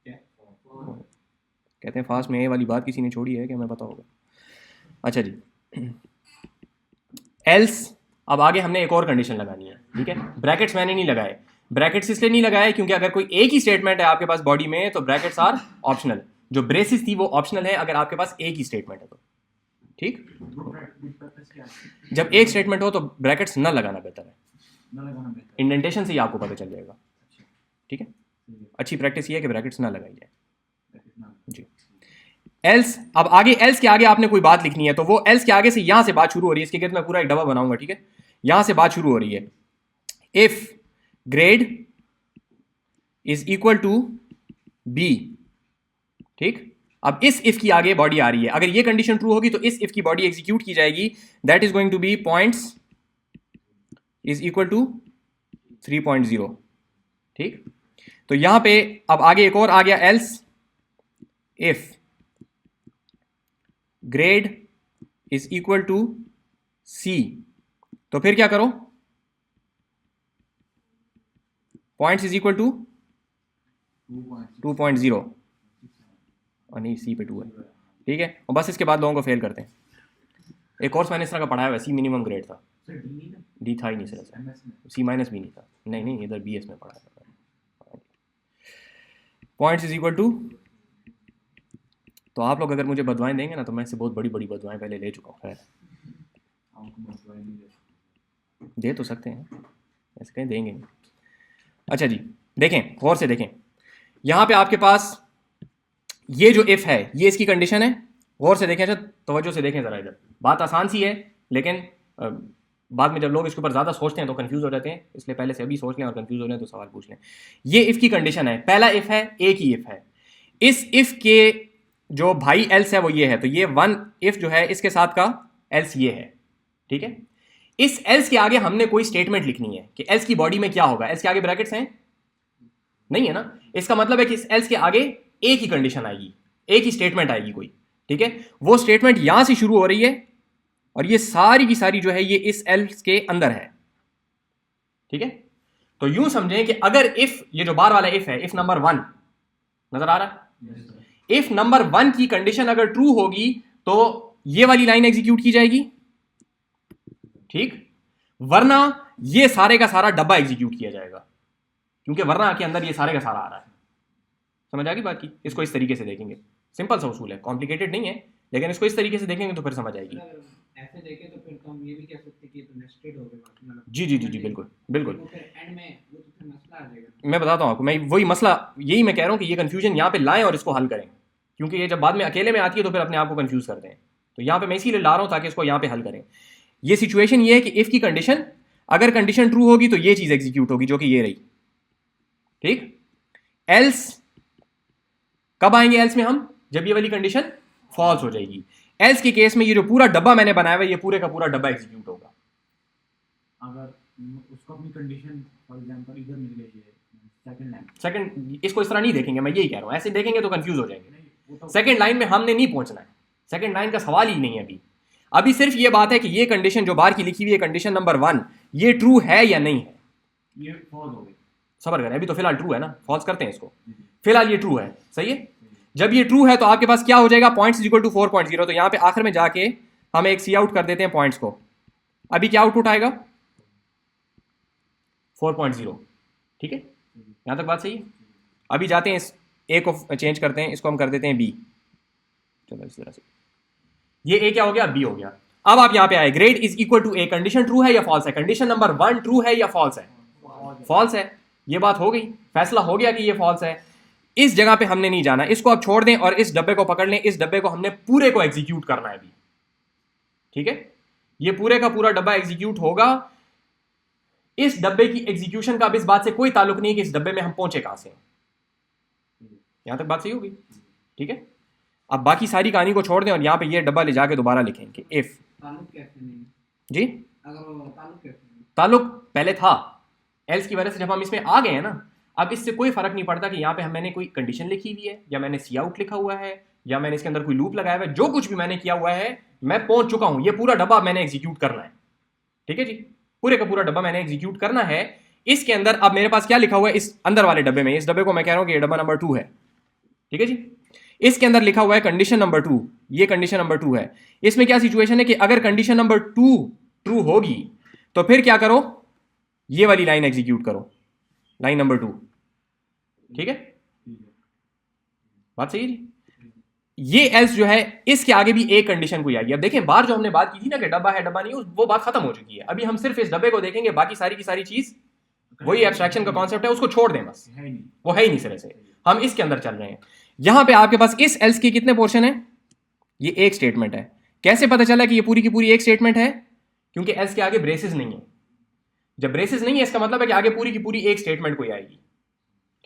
कहते हैं फास्ट में, ए वाली बात किसी ने छोड़ी है कि हमें पता होगा। अच्छा जी, एल्स अब आगे हमने एक और कंडीशन लगानी है। ठीक है, ब्रैकेट्स मैंने नहीं लगाए, ब्रैकेट्स इसलिए नहीं लगाए क्योंकि अगर कोई एक ही स्टेटमेंट है आपके पास बॉडी में तो ब्रैकेट्स आर ऑप्शनल। जो ब्रेसिस थी वो ऑप्शनल है अगर आपके पास एक ही स्टेटमेंट है तो। ठीक, जब एक स्टेटमेंट हो तो ब्रैकेट्स न लगाना बेहतर है, ना लगाना बेहतर इंडेंटेशन से ही आपको पता चल जाएगा। ठीक है, है। अच्छी प्रैक्टिस ये है कि ब्रैकेट्स ना लगाई जाए ना जी। एल्स, अब आगे एल्स के आगे आपने कोई बात लिखनी है तो वो एल्स के आगे से यहां से बात शुरू हो रही है, इसके गिर्द मैं पूरा एक डब्बा बनाऊंगा। ठीक है, यहां से बात शुरू हो रही है, if grade is equal to B. ठीक, अब इस इफ की आगे बॉडी आ रही है, अगर ये कंडीशन ट्रू होगी तो इस इफ की बॉडी एग्जीक्यूट की जाएगी, that is going to be points is equal to 3.0। ठीक, तो यहां पे अब आगे एक और आ गया, else if grade is equal to C, तो फिर क्या करो, पॉइंट्स इज इक्वल टू 2.0 और नहीं सी पे 2 है। ठीक है, और बस इसके बाद लोगों को फेल करते हैं। एक कोर्स मैंने इस तरह का पढ़ाया हुआ, सी मिनिमम ग्रेड था, डी था ही नहीं सर, सी माइनस भी नहीं था, नहीं इधर बी एस में पढ़ा था। पॉइंट्स इज इक्वल टू, तो आप लोग अगर मुझे बदवाएं देंगे ना तो मैं इससे बहुत बड़ी बड़ी बदवाएं पहले ले चुका हूँ। खैर दे तो सकते हैं, ऐसे कहीं देंगे नहीं। अच्छा जी, देखें गौर से देखें, यहाँ पे आपके पास ये जो इफ है ये इसकी कंडीशन है। गौर से देखें, अच्छा तवज्जो से देखें ज़रा इधर, बात आसान सी है लेकिन बाद में जब लोग इसके ऊपर ज़्यादा सोचते हैं तो कंफ्यूज हो जाते हैं, इसलिए पहले से अभी सोच लें और कंफ्यूज हो जाए तो सवाल पूछ लें। ये इफ़ की कंडीशन है, पहला इफ़ है, एक ही इफ़ है। इस इफ़ के जो भाई एल्स है वो ये है, तो ये वन इफ़ जो है इसके साथ का एल्स ये है। ठीक है, इस एल्स के आगे हमने कोई स्टेटमेंट लिखनी है कि एल्स की बॉडी में क्या होगा। एल्स के आगे ब्रैकेट्स हैं नहीं है ना, इसका मतलब है कि इस एल्स के आगे एक ही कंडीशन आएगी, एक ही स्टेटमेंट आएगी कोई। ठीक है, वो स्टेटमेंट यहां से शुरू हो रही है और ये सारी की सारी जो है ये इस एल्स के अंदर है। ठीक है, तो यूं समझें कि अगर इफ, ये जो बार वाला इफ है, इफ नंबर 1 नजर आ रहा है, इफ नंबर 1 की कंडीशन अगर ट्रू होगी तो ये वाली लाइन एग्जीक्यूट की जाएगी। ठीक, वरना ये सारे का सारा डब्बा एग्जीक्यूट किया जाएगा, क्योंकि वरना के अंदर ये सारे का सारा आ रहा है। समझ आ गई बात की? इसको इस तरीके से देखेंगे, सिंपल सा उसूल है, कॉम्प्लिकेटेड नहीं है, लेकिन इसको इस तरीके से देखेंगे तो फिर समझ आएगी। ऐसे देखें तो फिर तो हम ये भी कह सकते हैं कि ये तो नेस्टेड हो गया, मतलब जी जी जी जी बिल्कुल बिल्कुल। तो फिर एंड में वो तो फिर मसला आ जाएगा। मैं बताता हूँ आपको, मैं वही मसला, यही मैं कह रहा हूँ कि ये कंफ्यूजन यहाँ पे लाएं और इसको हल करें, क्योंकि ये जब बाद में अकेले में आती है तो फिर अपने आप को कंफ्यूज करते हैं। तो यहाँ पे मैं इसीलिए ला रहा हूँ ताकि इसको यहाँ पे हल करें। ये सिचुएशन ये है कि इफ की कंडीशन, अगर कंडीशन ट्रू होगी तो ये चीज एग्जीक्यूट होगी जो कि ये रही। ठीक, एल्स कब आएंगे एल्स में हम, जब ये वाली कंडीशन फॉल्स हो जाएगी। एल्स के केस में ये जो पूरा डब्बा मैंने बनाया हुआ है, ये पूरे का पूरा डब्बा एग्जीक्यूट होगा। अगर उसको अपनी कंडीशन फॉर एग्जांपल इधर मिल गई है सेकंड लाइन, सेकंड, इसको इस तरह नहीं देखेंगे, मैं यही कह रहा हूँ, ऐसे देखेंगे तो कंफ्यूज हो जाएंगे। नहीं वो तो सेकंड लाइन में हमने नहीं पहुंचना है, सेकंड लाइन का सवाल ही नहीं है अभी। अभी सिर्फ ये बात है कि ये कंडीशन जो बाहर की लिखी हुई है, कंडीशन नंबर 1, ये ट्रू है या नहीं है। ये फॉल्स हो गई। सबर करें, अभी तो फिलहाल ट्रू है ना, फॉल्स करते हैं इसको। फिलहाल ये ट्रू है, सही है। जब ये ट्रू है तो आपके पास क्या हो जाएगा, पॉइंट्स इज इक्वल टू 4.0। तो यहाँ पे आखिर में जाके हम एक सी आउट कर देते हैं पॉइंट्स को। अभी क्या आउटपुट आएगा, 4.0। ठीक है, यहाँ तक बात सही है। अभी जाते हैं इस ए को चेंज करते हैं, इसको हम कर देते हैं बी। चलो इस तरह से ये ए क्या हो गया, बी हो गया। अब आप यहाँ पे आए, grade is equal to A, condition true है या फॉल्स है, कंडीशन नंबर 1 ट्रू है या फॉल्स है, फॉल्स है। ये बात हो गई, फैसला हो गया कि ये फॉल्स है। इस जगह पे हमने नहीं जाना, इसको आप छोड़ दें और इस डब्बे को पकड़ लें। इस डब्बे को हमने पूरे को एग्जीक्यूट करना है अभी, ठीक है। ये पूरे का पूरा डब्बा एग्जीक्यूट होगा। इस डब्बे की एग्जीक्यूशन का अब इस बात से कोई ताल्लुक नहीं कि इस डब्बे में हम पहुंचे कहां से। यहां तक बात सही होगी, ठीक है। अब बाकी सारी कहानी को छोड़ दें और यहां पे ये डब्बा ले जाके दोबारा लिखेंगे इफ। ताल्लुक कैसे नहीं जी, अगर वो ताल्लुक कैसे नहीं ताल्लुक पहले था, एल्स की वजह से जब हम इसमें आ गए हैं ना, अब इससे कोई फर्क नहीं पड़ता कि यहाँ पे मैंने कोई कंडीशन लिखी हुई है या मैंने सी आउट लिखा हुआ है या मैंने इसके अंदर कोई लूप लगाया हुआ है। जो कुछ भी मैंने किया हुआ है मैं पहुंच चुका हूं, ये पूरा डब्बा मैंने एग्जीक्यूट करना है, ठीक है जी। पूरे का पूरा डब्बा मैंने एग्जीक्यूट करना है। इसके अंदर अब मेरे पास क्या लिखा हुआ है इस अंदर वाले डब्बे में, इस डब्बे को मैं कह रहा हूं कि ये डब्बा नंबर 2 है, ठीक है जी। इसके अंदर लिखा हुआ है कंडीशन नंबर 2, ये कंडीशन नंबर 2 है। इसमें क्या सिचुएशन है कि अगर कंडीशन नंबर 2 ट्रू होगी तो फिर क्या करो, ये वाली लाइन एग्जीक्यूट करो, लाइन नंबर 2, ठीक है। बात सही है जी। ये एल्स जो है इसके आगे भी एक कंडीशन कोई आएगी। अब देखें बाहर जो हमने बात की थी ना कि डब्बा है डब्बा नहीं, वो बात खत्म हो चुकी है। अभी हम सिर्फ इस डब्बे को देखेंगे, बाकी सारी की सारी चीज वही एब्स्ट्रैक्शन का कॉन्सेप्ट है, उसको छोड़ दें बस, है ही नहीं। वो है ही नहीं सिरे से। हम इसके अंदर चल रहे हैं। यहां पे आपके पास इस एल्स के कितने पोर्शन है, ये एक स्टेटमेंट है। कैसे पता चला कि ये पूरी की पूरी एक स्टेटमेंट है, क्योंकि एल्स के आगे ब्रेसेस नहीं है। जब ब्रेसेस नहीं है इसका मतलब है कि आगे पूरी की पूरी एक स्टेटमेंट कोई आएगी,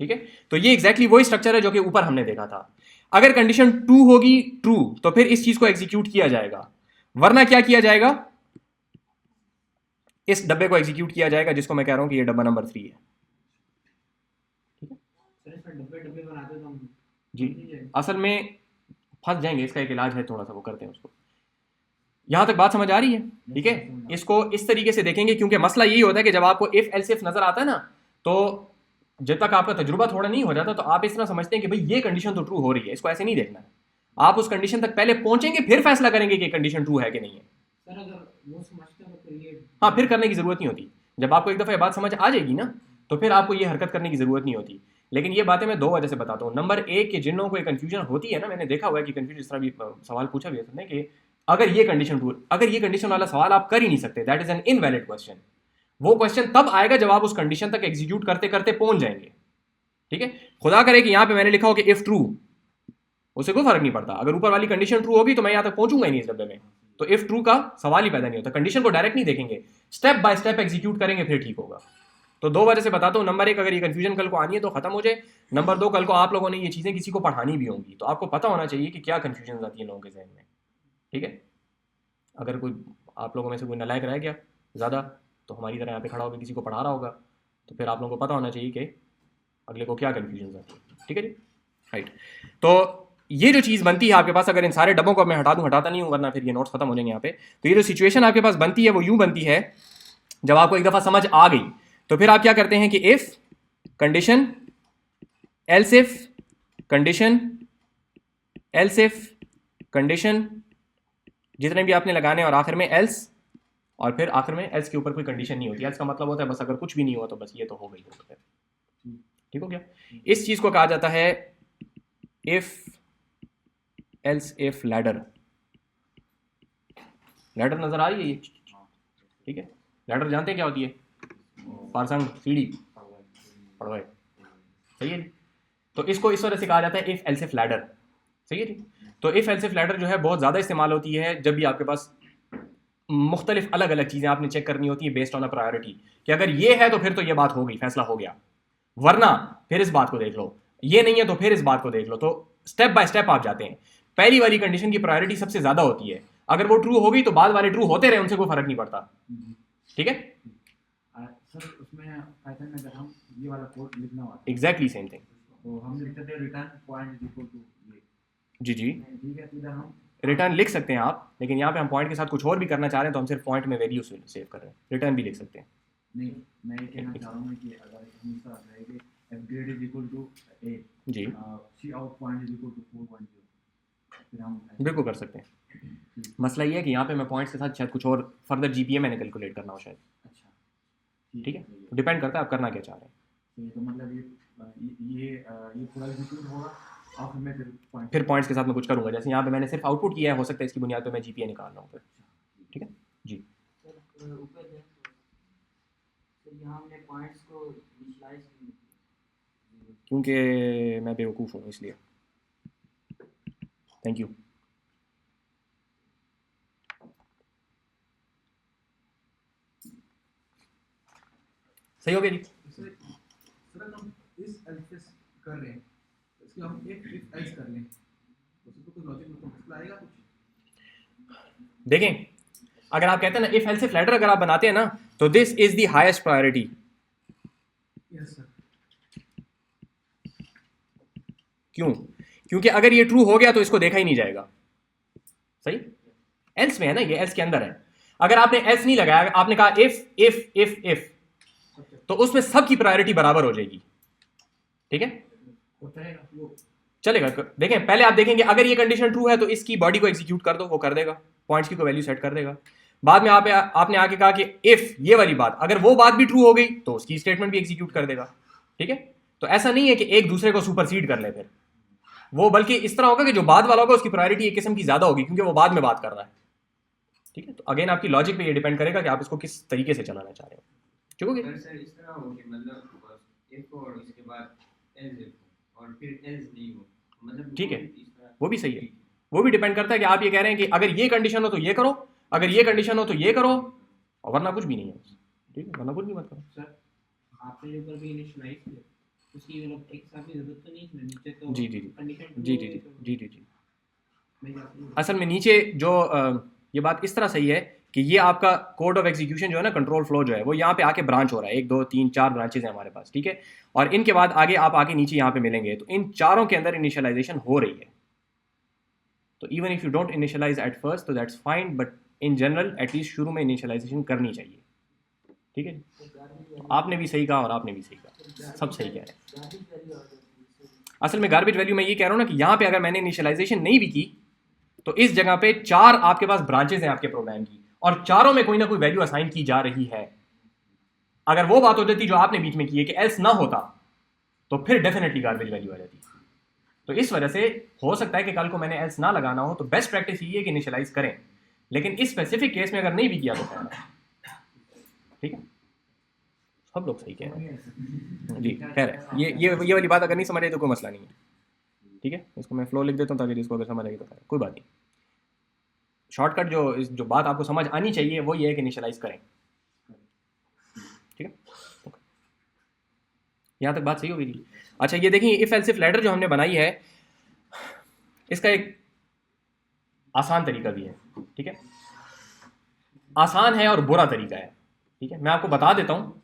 ठीक है। तो ये एग्जैक्टली वही स्ट्रक्चर है जो कि ऊपर हमने देखा था। अगर कंडीशन 2 होगी ट्रू तो फिर इस चीज को एग्जीक्यूट किया जाएगा, वरना क्या किया जाएगा, इस डब्बे को एग्जीक्यूट किया जाएगा जिसको मैं कह रहा हूं कि ये डब्बा नंबर 3 है, ठीक है सर इसमें डब्बे डब्बे बनाते तो हम जी। असल में फंस जाएंगे, इसका एक इलाज है थोड़ा सा, वो करते हैं उसको। यहां तक बात समझ आ रही है, ठीक है। इसको इस तरीके से देखेंगे, क्योंकि मसला यही होता है कि जब आपको इफ एल्स इफ नजर आता है ना, तो जब तक आपका तजुर्बा थोड़ा नहीं हो जाता तो आप इस तरह समझते हैं कि भाई ये कंडीशन तो ट्रू हो रही है, इसको ऐसे नहीं देखना है। आप उस कंडीशन तक पहले पहुंचेंगे फिर फैसला करेंगे कि कंडीशन ट्रू है कि नहीं है। सर अगर वो समझते हो तो ये हाँ, फिर करने की जरूरत नहीं होती। जब आपको एक दफा ये बात समझ आ जाएगी ना, तो फिर आपको ये हरकत करने की जरूरत नहीं होती। लेकिन ये बातें मैं 2 वजह से बताता हूँ। नंबर 1 कि जिन लोगों को कन्फ्यूजन होती है ना, मैंने देखा हुआ है कि कन्फ्यूजन, इस तरह भी सवाल पूछा भी है कि अगर ये कंडीशन ट्रू, अगर ये कंडीशन वाला सवाल आप कर ही नहीं सकते, that is an invalid question. वो क्वेश्चन तब आएगा जब आप उस कंडीशन तक एग्जीक्यूट करते करते पहुंच जाएंगे, ठीक है। खुदा करे कि यहां पे मैंने लिखा हो कि इफ ट्रू, उससे कोई फर्क नहीं पड़ता। अगर ऊपर वाली कंडीशन ट्रू होगी तो मैं यहां तक पहुंचूंगा ही नहीं इस डब्बे में, तो इफ ट्रू का सवाल ही पैदा नहीं होता। कंडीशन को डायरेक्ट नहीं देखेंगे, स्टेप बाय स्टेप एग्जीक्यूट करेंगे, फिर ठीक होगा। तो 2 वजह से बताता हूँ। नंबर 1, अगर ये कंफ्यूजन कल को आनी है तो खत्म हो जाए। नंबर 2, कल को आप लोगों ने ये चीजें किसी को पढ़ानी भी होंगी, तो आपको पता होना चाहिए कि क्या कंफ्यूजन आती है लोगों के जहन में, ठीक है। अगर कोई आप लोगों में से कोई नालायक रह गया ज़्यादा, तो हमारी तरह यहाँ पे खड़ा होकर किसी को पढ़ा रहा होगा, तो फिर आप लोगों को पता होना चाहिए कि अगले को क्या कन्फ्यूजन आती है, ठीक है जी, राइट। तो ये जो चीज़ बनती है आपके पास, अगर इन सारे डब्बों को मैं हटा दूँ, हटाता नहीं हूँ वरना फिर ये नोट्स खत्म हो जाएंगे यहाँ पे। तो ये जो सिचुएशन आपके पास बनती है वो यूँ बनती है, जब आपको एक दफ़ा समझ आ गई तो फिर आप क्या करते हैं कि if condition, else if condition, else if condition, जितने भी आपने लगाने, और आखिर में एल्स, और फिर आखिर में एल्स के ऊपर कोई कंडीशन नहीं होती। एल्स का मतलब होता है बस अगर कुछ भी नहीं हुआ तो बस ये तो हो गई, तो फिर ठीक हो गया। इस चीज को कहा जाता है if else if ladder. Ladder नजर आ रही है ये, ठीक है। लैडर जानते हैं क्या होती है, पारसंग, सीढ़ी, पढ़वाए, सही है जी। तो इसको इस वजह से कहा जाता है इफ एल्स इफ लैडर, सही है जी। तो इफ एल्स इफ लैडर जो है बहुत ज़्यादा इस्तेमाल होती है जब भी आपके पास मुख्तलिफ अलग अलग चीज़ें आपने चेक करनी होती है बेस्ड ऑन अ प्रायोरिटी, कि अगर ये है तो फिर तो ये बात हो गई, फैसला हो गया, वरना फिर इस बात को देख लो, ये नहीं है तो फिर इस बात को देख लो। तो स्टेप बाय स्टेप आप जाते हैं। पहली वाली कंडीशन की प्रायोरिटी सबसे ज़्यादा होती है, अगर वो ट्रू होगी तो बाद वाले ट्रू होते रहे, उनसे कोई फर्क नहीं पड़ता, ठीक है। सर उसमें पाइथन में अगर हम ये वाला कोड लिखना होता है, एग्जैक्टली सेम थिंग, तो हम लिखते थे रिटर्न पॉइंट इक्वल टू ये, जी जी, ठीक है। तो इधर हम रिटर्न लिख सकते हैं आप, लेकिन यहाँ पे हम पॉइंट के साथ कुछ और भी करना चाह रहे हैं, तो हम सिर्फ पॉइंट में वैल्यू सेव कर रहे हैं। रिटर्न भी लिख सकते हैं, नहीं, मैं ये कहना चाह रहा हूँ कि अगर हम इस तरह रहेंगे if grade is equal to A, G C out point is equal to 4.0, फिर हम बिल्कुल कर सकते हैं। मसला ये है कि यहाँ पे मैं पॉइंट्स के साथ शायद कुछ और फर्दर जीपीए मैंने कैलकुलेट करना हो शायद, अच्छा ठीक है। तो डिपेंड करता है आप करना क्या चाह रहे हैं। तो मतलब ये पूरा एग्जीक्यूट होगा और फिर मैं पॉइंट फिर पॉइंट्स के साथ मैं कुछ करूंगा, जैसे यहाँ पे मैंने सिर्फ आउटपुट किया है, हो सकता है इसकी बुनियाद पे मैं जीपीए निकाल रहा हूँ फिर, ठीक है जी। सर ऊपर दें तो सर यहाँ हमने पॉइंट्स को इनिशियलाइज क्योंकि मैं बेवकूफ़ हूँ इसलिए। Thank you. सही हो गया जी। सर हम इस एल्सिस कर रहे हैं तो इसके हम इफ एल्स कर लें तो उसको कुछ लॉजिक में मसला आएगा कुछ? देखें, अगर आप कहते हैं ना इफ एल्स इफ लैडर अगर आप बनाते हैं ना, तो this is the highest priority. Yes sir. क्यों? क्योंकि अगर ये ट्रू हो गया तो इसको देखा ही नहीं जाएगा। सही, एल्स में है ना, ये एल्स के अंदर है। अगर आपने एल्स नहीं लगाया, आपने कहा इफ इफ इफ इफ, तो उसमें सबकी प्रायोरिटी बराबर हो जाएगी। ठीक है, होता है वो चलेगा। देखें, पहले आप देखेंगे अगर ये कंडीशन ट्रू है तो इसकी बॉडी को एग्जीक्यूट कर दो, वो कर देगा, पॉइंट्स की कोई वैल्यू सेट कर देगा। बाद में आपने आके कहा कि इफ ये वाली बात, अगर वो बात भी ट्रू हो गई तो उसकी स्टेटमेंट भी एग्जीक्यूट कर देगा। ठीक है, तो ऐसा नहीं है कि एक दूसरे को सुपरसीड कर ले फिर वो, बल्कि इस तरह होगा कि जो बाद वाला होगा उसकी प्रायोरिटी एक किस्म की ज्यादा होगी क्योंकि वो बाद में बात कर रहा है। ठीक है, तो अगेन आपकी लॉजिक पे ये डिपेंड करेगा कि आप इसको किस तरीके से चलाना चाह रहे हो। ठीक है, अगर सर इस तरह हो कि मतलब इफ और उसके बाद एल्स इफ और फिर एल्स नहीं हो, मतलब ठीक है, इस तरह वो भी सही है। वो भी डिपेंड करता है कि आप ये कह रहे हैं कि अगर ये कंडीशन हो तो ये करो, अगर ये कंडीशन हो तो ये करो, और वरना कुछ भी नहीं है। ठीक है, वरना कुछ भी मत करो। सर आपने जो ऊपर भी इनिशियलाइज किया उसकी मतलब एक साथ की जरूरत तो नहीं है नीचे तो जी जी जी कंडीशन जी जी जी जी जी। मैं जाती हूँ। असल में नीचे जो ये बात इस तरह सही है कि ये आपका कोड ऑफ एग्जीक्यूशन जो है ना, कंट्रोल फ्लो जो है वो यहाँ पे आके ब्रांच हो रहा है। 1 2 3 4 ब्रांचेज हैं हमारे पास। ठीक है, और इनके बाद आगे आप आके नीचे यहाँ पे मिलेंगे तो इन चारों के अंदर इनिशियलाइजेशन हो रही है। तो even if you don't initialize at first तो that's fine, but in general at least शुरू में इनिशियलाइजेशन करनी चाहिए। ठीक है, तो आपने भी सही कहा और आपने भी सही कहा, सब सही कह रहे हैं। असल में गार्बेज वैल्यू मैं ये कह रहा हूँ ना कि यहाँ पे अगर मैंने इनिशियलाइजेशन नहीं भी की तो इस जगह पे 4 आपके पास ब्रांचेज हैं आपके प्रोग्राम की, और चारों में कोई ना कोई वैल्यू असाइन की जा रही है। अगर वो बात हो जाती जो आपने बीच में की है कि एल्स ना होता तो फिर डेफिनेटली गार्बेज वैल्यू आ जाती। तो इस वजह से हो सकता है कि कल को मैंने एल्स ना लगाना हो, तो बेस्ट प्रैक्टिस ये है कि इनिशियलाइज करें, लेकिन इस स्पेसिफिक केस में अगर नहीं भी किया तो खैर है। ठीक है, सब लोग सही कह रहे हैं जी। खैर है, ये वाली बात अगर नहीं समझ रहे तो कोई मसला नहीं है। ठीक है, इसको मैं फ्लो लिख देता हूँ ताकि जिसको अगर समझ आएगी तो खैर कोई बात नहीं। शॉर्टकट जो बात आपको समझ आनी चाहिए वो ये है कि इनिशियलाइज करें। ठीक है, ओके, यहाँ तक बात सही होगी जी। अच्छा, ये देखिए इफ एल्स इफ लैडर जो हमने बनाई है इसका एक आसान तरीका भी है। ठीक है, आसान है और बुरा तरीका है। ठीक है, मैं आपको बता देता हूँ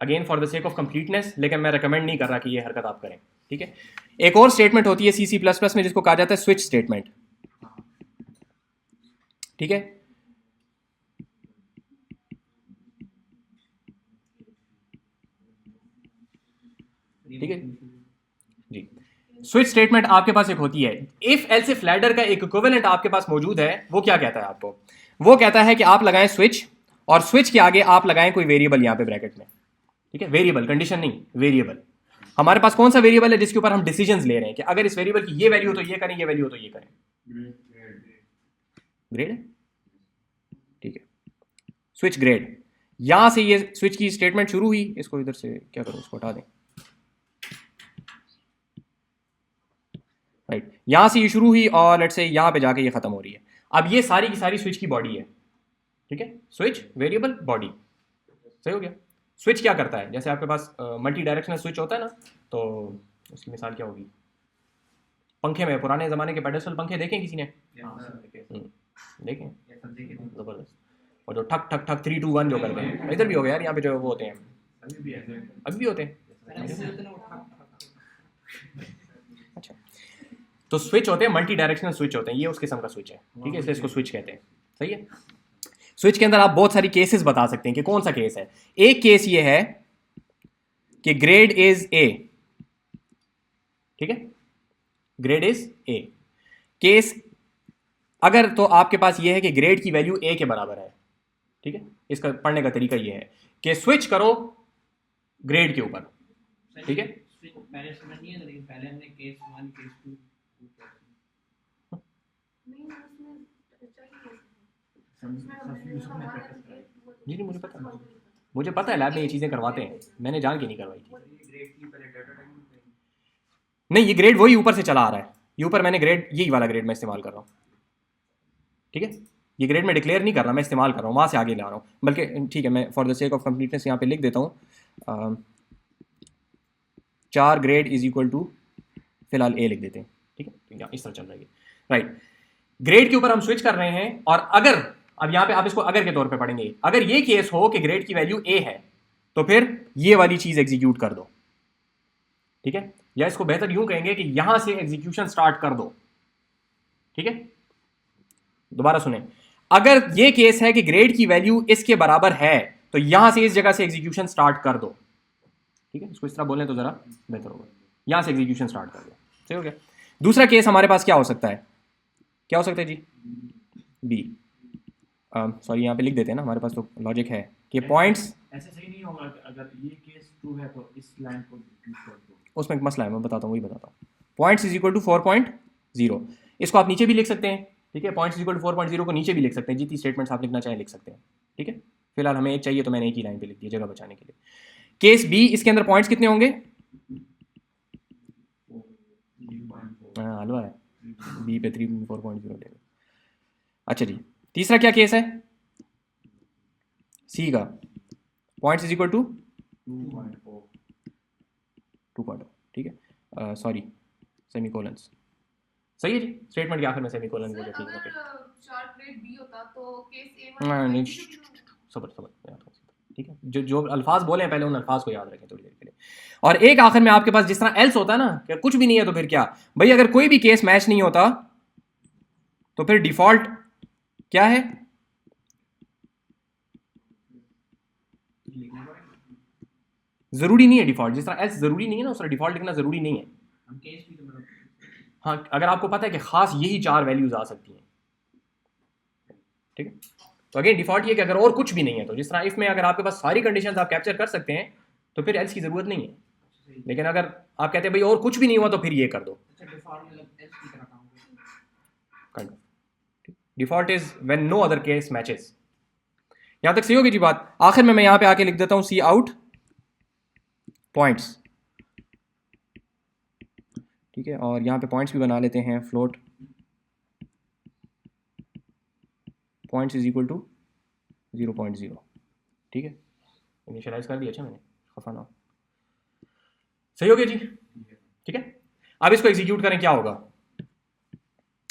again for the sake of completeness, लेकिन मैं रिकमेंड नहीं कर रहा कि ये हरकत आप करें। ठीक है, एक और स्टेटमेंट होती है C++ में जिसको कहा जाता है स्विच स्टेटमेंट। ठीक है, ठीक है जी। स्विच स्टेटमेंट आपके पास एक होती है। इफ एल्स इफ लैडर का एक इक्विवेलेंट आपके पास मौजूद है। वो क्या कहता है आपको? वो कहता है कि आप लगाएं स्विच, और स्विच के आगे आप लगाएं कोई वेरिएबल यहाँ पे ब्रैकेट में। ठीक है, वेरिएबल, कंडीशन नहीं, वेरिएबल। हमारे पास कौन सा वेरिएबल है जिसके ऊपर हम डिसीजंस ले रहे हैं कि अगर इस वेरिएबल की ये वैल्यू हो तो ये करें, ये वैल्यू हो तो ये करें। ग्रेड है। ठीक है, स्विच ग्रेड। यहां से ये स्विच की स्टेटमेंट शुरू हुई। इसको इधर से क्या करूं, इसको हटा दें। राइट, यहां से ये शुरू हुई और लेट्स से यहां पे जाके ये खत्म हो रही है। अब ये सारी की सारी स्विच की बॉडी है। ठीक है, स्विच वेरिएबल बॉडी, सही हो गया। स्विच क्या करता है, जैसे आपके पास मल्टी डायरेक्शनल स्विच होता है ना, तो उसकी मिसाल क्या होगी? पंखे में पुराने ज़माने के पेडेस्टल पंखे देखें किसी ने? देखें, ज़बरदस्त। और जो ठक ठक ठक 3 2 1 जो करते हैं, इधर भी हो गया यार, यहाँ पे जो वो होते हैं, अभी भी होते हैं। अच्छा, तो स्विच होते हैं, मल्टी डायरेक्शनल स्विच होते हैं, ये उस किस्म का स्विच है। ठीक है, इसलिए इसको स्विच कहते हैं। सही है। स्विच के अंदर आप बहुत सारी केसेस बता सकते हैं कि कौन सा केस है। एक केस ये है कि ग्रेड इज ए। ठीक है, ग्रेड इज ए केस। अगर तो आपके पास ये है कि ग्रेड की वैल्यू ए के बराबर है। ठीक है, इसका पढ़ने का तरीका ये है कि स्विच करो ग्रेड के ऊपर। ठीक है, पहले समझ नहीं है, लेकिन पहले हमने केस 1 केस 2 नहीं ना, उसमें चाहिए। जी जी, मुझे पता है लैब में ये चीज़ें करवाते हैं, मैंने जान के नहीं करवाई थी। ग्रेड की पहले डाटा टाइप नहीं, ये ग्रेड वही ऊपर से चला आ रहा है, ये ऊपर मैंने ग्रेड यही वाला ग्रेड मैं इस्तेमाल कर रहा हूँ, ठीक है। ये ग्रेड मैं डिक्लेयर नहीं कर रहा, मैं इस्तेमाल कर रहा हूँ, वहाँ से आगे ला रहा हूँ। बल्कि ठीक है, मैं for the sake of completeness यहाँ पे लिख देता हूँ 4 ग्रेड इज इक्वल टू, फिलहाल ए लिख देते हैं, ठीक है, तो इस तरह चल रहा है, राइट। ग्रेड के ऊपर हम स्विच कर रहे हैं, और अगर अब यहाँ पे आप इसको अगर के तौर पे पढ़ेंगे, अगर ये केस हो कि ग्रेड की वैल्यू ए है तो फिर ये वाली चीज एग्जीक्यूट कर दो, ठीक है, या इसको बेहतर यूं कहेंगे कि यहां से एग्जीक्यूशन स्टार्ट कर दो, ठीक है। दोबारा सुने, अगर ये केस है कि ग्रेड की वैल्यू इसके बराबर है तो यहां से इस जगह से एग्जीक्यूशन स्टार्ट कर दो, ठीक है, इसको इस तरह बोलें तो जरा बेहतर होगा, यहां से एग्जीक्यूशन स्टार्ट कर दो, सही हो गया। दूसरा केस हमारे पास क्या हो सकता है, क्या हो सकता है जी, बी, सॉरी यहाँ पे लिख देते हैं ना, हमारे पास तो लॉजिक है कि पॉइंट्स, ऐसे सही नहीं होगा कि अगर ये केस ट्रू है तो इस लाइन को यूज कर दो। उसमें एक मसला है, मैं बताता हूँ, वही बताता हूँ। पॉइंट्स इज इक्वल टू 4.0, इसको आप नीचे भी लिख सकते हैं, ठीक है, पॉइंट्स इज इक्वल टू 4.0 को नीचे भी लिख सकते हैं, जितनी स्टेटमेंट्स आप लिखना चाहें लिख सकते हैं, ठीक है। फिलहाल हमें एक चाहिए तो मैंने एक ही लाइन पे लिख दी जगह बचाने के लिए। केस बी, इसके अंदर पॉइंट्स कितने होंगे, हाँ हलवा है, बी पे 4.0 लेगा। अच्छा जी, तीसरा क्या केस है, सी का, पॉइंट्स इज इक्वल टू 2.0, ठीक है, सॉरी सेमीकोलंस, सही है जी, स्टेटमेंट के आखिर में सेमीकोलन हो जाती है। अगर 4 ग्रेड बी होता तो केस ए नहीं, सबर सबर, ठीक है, जो अल्फाज बोले हैं पहले उन अल्फाज को याद रखें थोड़ी देर के लिए। और एक आखिर में आपके पास जिस तरह एल्स होता है ना, कि कुछ भी नहीं है तो फिर क्या भाई, अगर कोई भी केस मैच नहीं होता तो फिर डिफॉल्ट क्या है, जरूरी नहीं है डिफॉल्ट, जिस तरह एल्स जरूरी नहीं है ना उस तरह डिफॉल्ट लिखना जरूरी नहीं है। हम केस भी तो मतलब हाँ, अगर आपको पता है कि खास यही 4 वैल्यूज आ सकती हैं, ठीक है, तो अगेन डिफॉल्ट ये कि अगर और कुछ भी नहीं है तो, जिस तरह इफ में अगर आपके पास सारी कंडीशंस आप कैप्चर कर सकते हैं तो फिर एल्स की जरूरत नहीं है, लेकिन अगर आप कहते हैं भाई और कुछ भी नहीं हुआ तो फिर ये कर दो। अच्छा डिफॉल्ट मतलब एल्स की तरह काम करता है। Default is when no other case matches. यहां तक सही होगी जी बात। आखिर में मैं यहां पे आके लिख देता हूं सी आउट पॉइंट्स, ठीक है, और यहां पे पॉइंट्स भी बना लेते हैं float, points is equal to 0.0, ठीक है, इनिशियलाइज कर दिया, अच्छा मैंने खफा ना, सही हो गया जी, ठीक है। अब इसको एग्जीक्यूट करें, क्या होगा,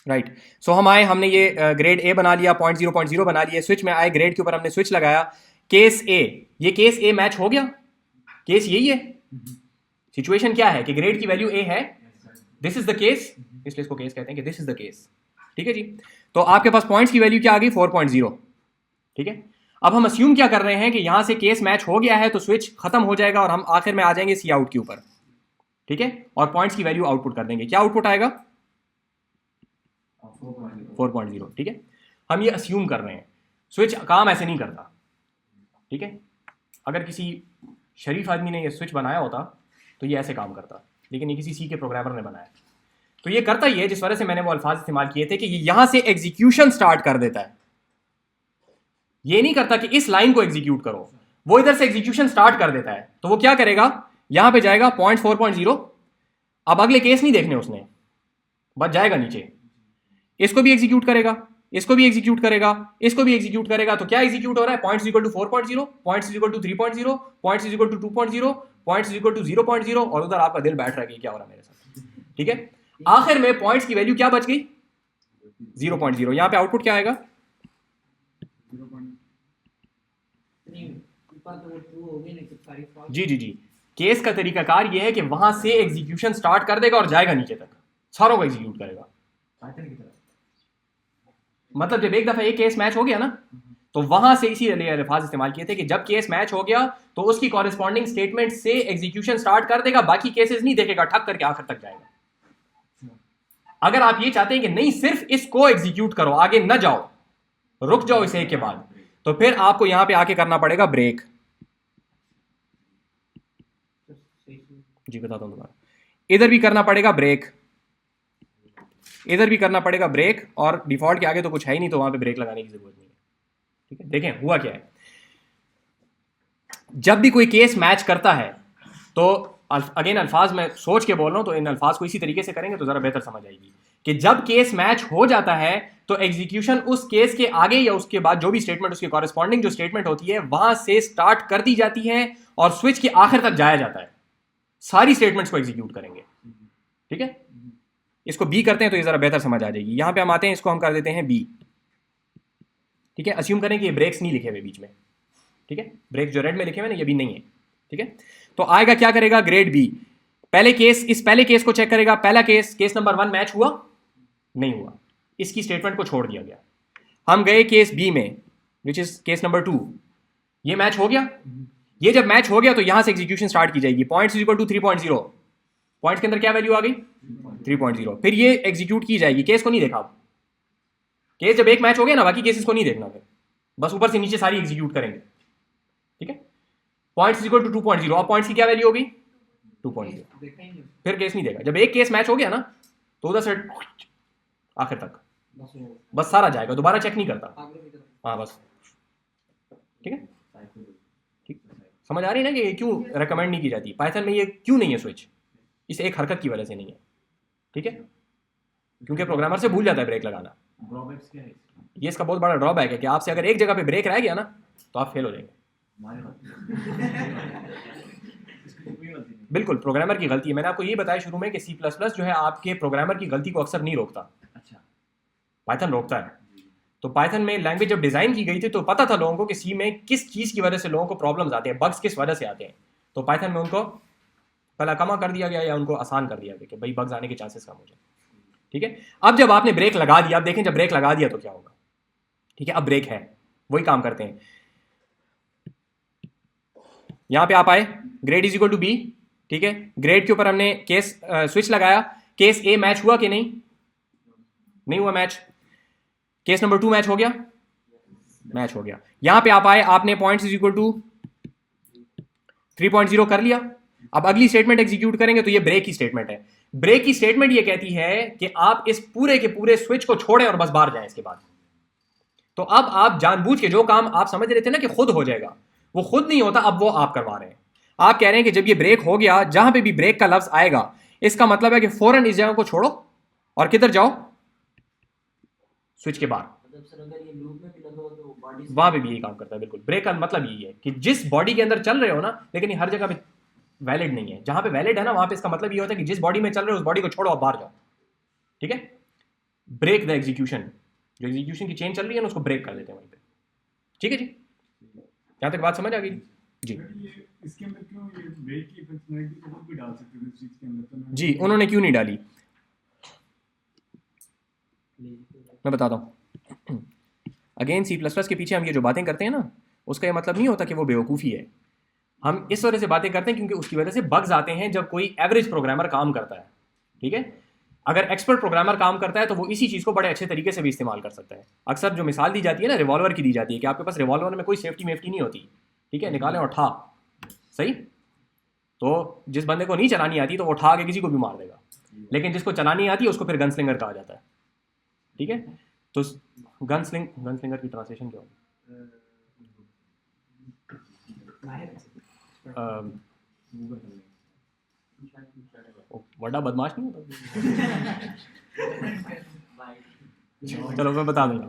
राइट। सो हम आए, हमने ये ग्रेड ए बना लिया, 0.0 बना लिया, स्विच में आए, ग्रेड के ऊपर हमने स्विच लगाया, केस ए, ये केस ए मैच हो गया, केस यही है, सिचुएशन क्या है कि ग्रेड की वैल्यू ए है, दिस इज द केस, इसलिए इसको केस कहते हैं कि दिस इज द केस, ठीक है जी। तो आपके पास पॉइंट्स की वैल्यू क्या आ गई, 4.0, ठीक है। अब हम अस्यूम क्या कर रहे हैं कि यहां से केस मैच हो गया है तो स्विच खत्म हो जाएगा और हम आखिर में आ जाएंगे सी आउट के ऊपर, ठीक है, और पॉइंट्स की वैल्यू आउटपुट कर देंगे। क्या आउटपुट आएगा, 4.0, ठीक है। हम ये अस्यूम कर रहे हैं, स्विच काम ऐसे नहीं करता, ठीक है। अगर किसी शरीफ आदमी ने ये स्विच बनाया होता तो ये ऐसे काम करता, लेकिन ये किसी सी के प्रोग्रामर ने बनाया। तो ये करता ही है जिस वजह से मैंने वो अल्फाज इस्तेमाल किए थे कि ये यहां से एग्जीक्यूशन स्टार्ट कर देता है, ये नहीं करता कि इस लाइन को एग्जीक्यूट करो, वो इधर से एग्जीक्यूशन स्टार्ट कर देता है। तो वो क्या करेगा, यहां पे जाएगा 4.0, अब अगले केस नहीं देखने उसने, बस जाएगा नीचे, इसको भी एग्जीक्यूट करेगा, इसको भी एग्जीक्यूट करेगा, इसको भी एग्जीक्यूट करेगा। तो क्या एग्जीक्यूट हो रहा है, points equal to 4.0, points equal to 3.0, points equal to 2.0, points equal to 0.0, और उधर आपका दिल बैठ रहा है कि क्या हो रहा है मेरे साथ, ठीक है। आखिर में पॉइंट्स की वैल्यू क्या बच गई, 0.0। यहां पे आउटपुट क्या आएगा, नहीं ऊपर तो वो ट्रू हो गई, नहीं तो सारी फॉल्स। जी जी जी, केस का तरीकाकार ये है कि वहां से एग्जीक्यूशन स्टार्ट कर देगा और जाएगा नीचे तक, सारों को एग्जीक्यूट करेगा। पाइथन की तरह। मतलब जब एक दफा एक केस मैच हो गया ना, तो वहां से इसी अल्फाज इस्तेमाल किए थे कि जब केस मैच हो गया तो उसकी कॉरेस्पॉन्डिंग स्टेटमेंट से एग्जीक्यूशन स्टार्ट कर देगा, बाकी केसेस नहीं देखेगा, ठक करके आखिर तक जाएगा। अगर आप ये चाहते हैं कि नहीं सिर्फ इसको एग्जीक्यूट करो, आगे न जाओ, रुक जाओ इस एक के बाद, तो फिर आपको यहां पे आके करना पड़ेगा ब्रेक। जी बताता हूं दोबारा, इधर भी करना पड़ेगा ब्रेक, इधर भी करना पड़ेगा ब्रेक, और डिफॉल्ट के आगे तो कुछ है ही नहीं तो वहां पे ब्रेक लगाने की जरूरत नहीं है, ठीक है। देखें हुआ क्या है, जब भी कोई केस मैच करता है तो अगेन अल्फाज मैं सोच के बोल रहा हूँ, तो इन अल्फाज को इसी तरीके से करेंगे तो ज़रा बेहतर समझ आएगी कि जब केस मैच हो जाता है तो एग्जीक्यूशन उस केस के आगे या उसके बाद जो भी स्टेटमेंट उसके कॉरेस्पॉन्डिंग जो स्टेटमेंट होती है वहां से स्टार्ट कर दी जाती है और स्विच के आखिर तक जाया जाता है। सारी स्टेटमेंट्स को एग्जीक्यूट करेंगे, ठीक है। इसको बी करते हैं तो ये ज़रा बेहतर समझ आ जाएगी। यहां पे हम आते हैं, इसको हम कर देते हैं बी, ठीक है। अस्यूम करें कि ये ब्रेक्स नहीं लिखे हुए बीच में, ठीक है। ब्रेक जो रेड में लिखे हुए ना ये भी नहीं है, ठीक है। तो आएगा क्या करेगा, ग्रेड बी पहले केस को चेक करेगा। पहला केस नंबर 1 मैच हुआ नहीं हुआ, इसकी स्टेटमेंट को छोड़ दिया गया। हम गए केस बी में विच इज केस नंबर 2, ये मैच हो गया। ये जब मैच हो गया तो यहां से एग्जीक्यूशन स्टार्ट की जाएगी। Points is equal to 3.0, points के अंदर क्या वैल्यू आ गई 3.0। फिर ये एग्जीक्यूट की जाएगी। केस को नहीं देखा, अब केस जब एक मैच हो गया ना बाकी केसेस को नहीं देखना, फिर बस ऊपर से नीचे सारी एग्जीक्यूट करेंगे, ठीक है। पॉइंट्स इज इक्वल टू 2.0, अब पॉइंट्स की क्या वैल्यू होगी 2.0। देखा ही नहीं फिर केस नहीं देगा। जब एक केस मैच हो गया ना तो उधर से आखिर तक बस वो बस सारा जाएगा, दोबारा चेक नहीं करता। आगे की तरफ। हाँ बस, ठीक है। ठीक, समझ आ रही है ना कि ये क्यों रेकमेंड नहीं की जाती पाइथन में, ये क्यों नहीं है स्विच, इस एक हरकत की वजह से नहीं है, ठीक है। क्योंकि प्रोग्रामर से भूल जाता है ब्रेक लगाना। ड्रॉबैक्स क्या है इसका? ये इसका बहुत बड़ा ड्रॉबैक है कि आपसे अगर एक जगह पे ब्रेक रह गया ना तो आप फेल हो जाएंगे। हमारी गलती इसकी तो कोई गलती नहीं। बिल्कुल प्रोग्रामर की गलती है। मैंने आपको ये बताया शुरू में कि C++ जो है आपके प्रोग्रामर की गलती को अक्सर नहीं रोकता, अच्छा, पाइथन रोकता है। तो पाइथन में लैंग्वेज जब डिज़ाइन की गई थी तो पता था लोगों को कि सी में किस चीज़ की वजह से लोगों को प्रॉब्लम्स आते हैं, बग्स किस वजह से आते हैं। तो पाइथन में उनको पहला कमा कर दिया गया या उनको आसान कर दिया गया कि भाई बग्स आने के चांसेस कम हो जाए, ठीक है। अब जब आपने ब्रेक लगा दिया, अब देखें जब ब्रेक लगा दिया तो क्या होगा, ठीक है। अब ब्रेक है, वही काम करते हैं। यहां पे आप आए, grade is equal to B, ठीक है। ग्रेड के ऊपर हमने केस स्विच लगाया। केस ए मैच हुआ कि नहीं हुआ मैच। केस नंबर 2 मैच हो गया, मैच हो गया। यहां पे आप आए, आपने पॉइंट्स इज इक्वल टू 3.0 कर लिया। अब अगली स्टेटमेंट एग्जीक्यूट करेंगे तो ये ब्रेक की स्टेटमेंट है। ब्रेक की स्टेटमेंट ये कहती है कि आप इस पूरे के पूरे स्विच को छोड़ें और बस बाहर जाएं इसके बाद। तो अब आप जानबूझ के जो काम आप समझ रहे थे ना कि खुद हो जाएगा, वो खुद नहीं होता, अब वो आप करवा रहे हैं। आप कह रहे हैं कि जब ये ब्रेक हो गया, जहां पे भी ब्रेक का लफ्ज आएगा इसका मतलब है कि फौरन इस जगह को छोड़ो और किधर जाओ, स्विच के बाहर। मतलब सर अगर ये लूप में भी लगा हो तो बॉडी वहां पे भी यही काम करता है। बिल्कुल, ब्रेक का मतलब यही है कि जिस बॉडी के अंदर चल रहे हो ना, लेकिन ये हर जगह पे वैलिड नहीं है। जहां पे वैलिड है ना वहां पे इसका मतलब ये होता है कि जिस बॉडी में चल रहे हो उस बॉडी को छोड़ो और बाहर जाओ, ठीक है। ब्रेक द एग्जीक्यूशन, जो एग्जीक्यूशन की चेन चल रही है ना उसको ब्रेक कर देते हैं वहीं पे, ठीक है जी। यहां तक बात समझ आ गई जी। ये इसके अंदर क्यों ये ब्रेक की फंक्शनैलिटी तो भी डाल सकते थे स्विच के अंदर, तो मैं जी उन्होंने क्यों नहीं डाली मैं बताता हूँ। अगेन C++ के पीछे हम ये जो बातें करते हैं ना उसका ये मतलब नहीं होता कि वो बेवकूफ़ी है। हम इस वजह से बातें करते हैं क्योंकि उसकी वजह से बग्स आते हैं जब कोई एवरेज प्रोग्रामर काम करता है, ठीक है। अगर एक्सपर्ट प्रोग्रामर काम करता है तो वो इसी चीज़ को बड़े अच्छे तरीके से भी इस्तेमाल कर सकता है। अक्सर जो मिसाल दी जाती है ना रिवॉल्वर की दी जाती है कि आपके पास रिवॉल्वर में कोई सेफ्टी मेफ्टी नहीं होती, ठीक है, निकालें और ठा, सही। तो जिस बंदे को नहीं चलानी आती तो वो उठा के किसी को भी मार देगा, लेकिन जिसको चलानी आती है उसको फिर गन स्लिंगर कहा जाता है, ठीक है। तो गन स्लिंगर की ट्रांसलेशन क्या होगी? बड़ा बदमाश नहीं होता। चलो मैं बता दूंगा,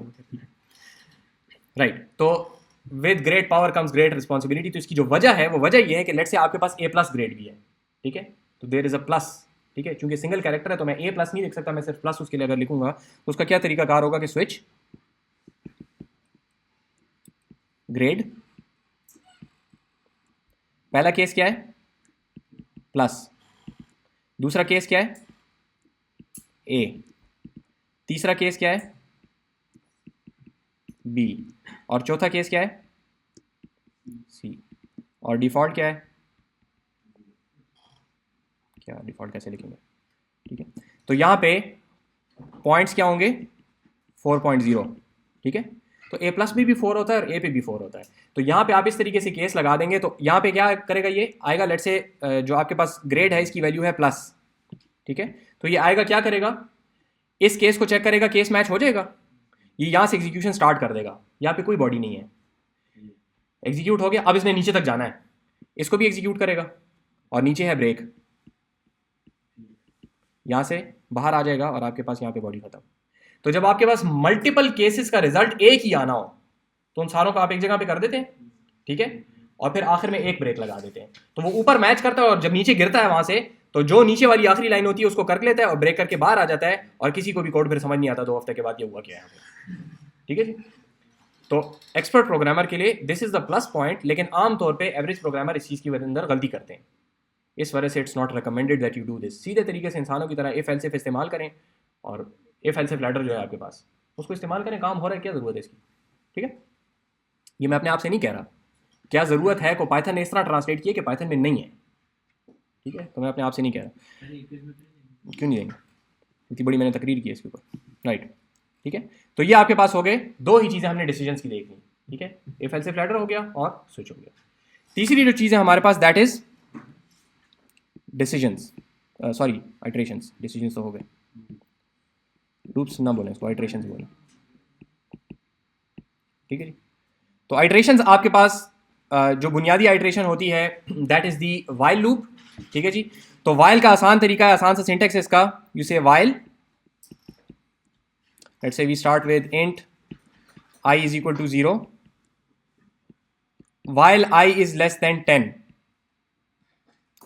राइट। तो with great power comes great responsibility. तो इसकी जो वजह है वो वजह ये है कि लेट से आपके पास A+ ग्रेड भी है, ठीक है। तो देयर इज अ प्लस, ठीक है। चूंकि सिंगल कैरेक्टर है तो मैं A+ नहीं लिख सकता, मैं सिर्फ प्लस उसके लिए अगर लिखूंगा तो उसका क्या तरीकाकार होगा कि स्विच ग्रेड, पहला केस क्या है प्लस, दूसरा केस क्या है A, तीसरा केस क्या है B, और चौथा केस क्या है C, और डिफॉल्ट क्या है, क्या डिफॉल्ट कैसे लिखेंगे, ठीक है। तो यहाँ पे पॉइंट्स क्या होंगे 4.0, ठीक है। तो A+ भी 4 होता है और A पे भी 4 होता है। तो यहाँ पे आप इस तरीके से केस लगा देंगे तो यहाँ पे क्या करेगा, ये आएगा लेट से जो आपके पास ग्रेड है इसकी वैल्यू है प्लस, ठीक है। तो ये आएगा क्या करेगा, इस केस को चेक करेगा, केस मैच हो जाएगा, ये यहाँ से एग्जीक्यूशन स्टार्ट कर देगा। यहाँ पे कोई बॉडी नहीं है, एग्जीक्यूट हो गया। अब इसने नीचे तक जाना है, इसको भी एग्जीक्यूट करेगा, और नीचे है ब्रेक, यहाँ से बाहर आ जाएगा और आपके पास यहाँ पे बॉडी खत्म। तो जब आपके पास मल्टीपल केसेस का रिजल्ट एक ही आना हो तो उन सारों को आप एक जगह पे कर देते हैं, ठीक है, और फिर आखिर में एक ब्रेक लगा देते हैं, तो वो ऊपर मैच करता है और जब नीचे गिरता है वहां से तो जो नीचे वाली आखिरी लाइन होती है उसको कर लेता है और ब्रेक करके बाहर आ जाता है, और किसी को भी कोड फिर समझ नहीं आता 2 हफ्ते के बाद ये हुआ क्या है, ठीक है जी। तो एक्सपर्ट प्रोग्रामर के लिए this is the plus point, लेकिन आमतौर पर एवरेज प्रोग्रामर इस चीज़ की अंदर गलती करते हैं, इस वजह से it's not recommended that you do this. सीधे तरीके से इंसानों की तरह इफ एल्स इफ इस्तेमाल करें, और इफ एल्स इफ लैडर जो है आपके पास उसको इस्तेमाल करें, काम हो रहा है, क्या ज़रूरत है इसकी, ठीक है। ये मैं अपने आप से नहीं कह रहा, क्या ज़रूरत है को पाइथन ने इस तरह ट्रांसलेट किया कि पाइथन में नहीं है, ठीक है, तो मैं अपने आप से नहीं कह रहा। क्यों नहीं देंगे, इतनी बड़ी मैंने तकरीर की है इसके ऊपर, राइट, ठीक है। तो ये आपके पास हो गए 2 ही चीज़ें हमने डिसीजंस की देख ली, ठीक है, इफ एल्स इफ लैडर हो गया और स्विच हो गया। तीसरी जो चीज़ है हमारे पास that is decisions, sorry iterations, decisions तो हो गए, लूप्स ना बोलें इसको, आइट्रेशंस बोलें, ठीक है जी। तो आइट्रेशंस आपके पास जो बुनियादी आइट्रेशन होती है that is the while loop, ठीक है जी। तो वाइल का आसान तरीका है, आसान सा सिंटेक्स है इसका, you say while, let's say we start with int i is equal to 0, while i is less than 10,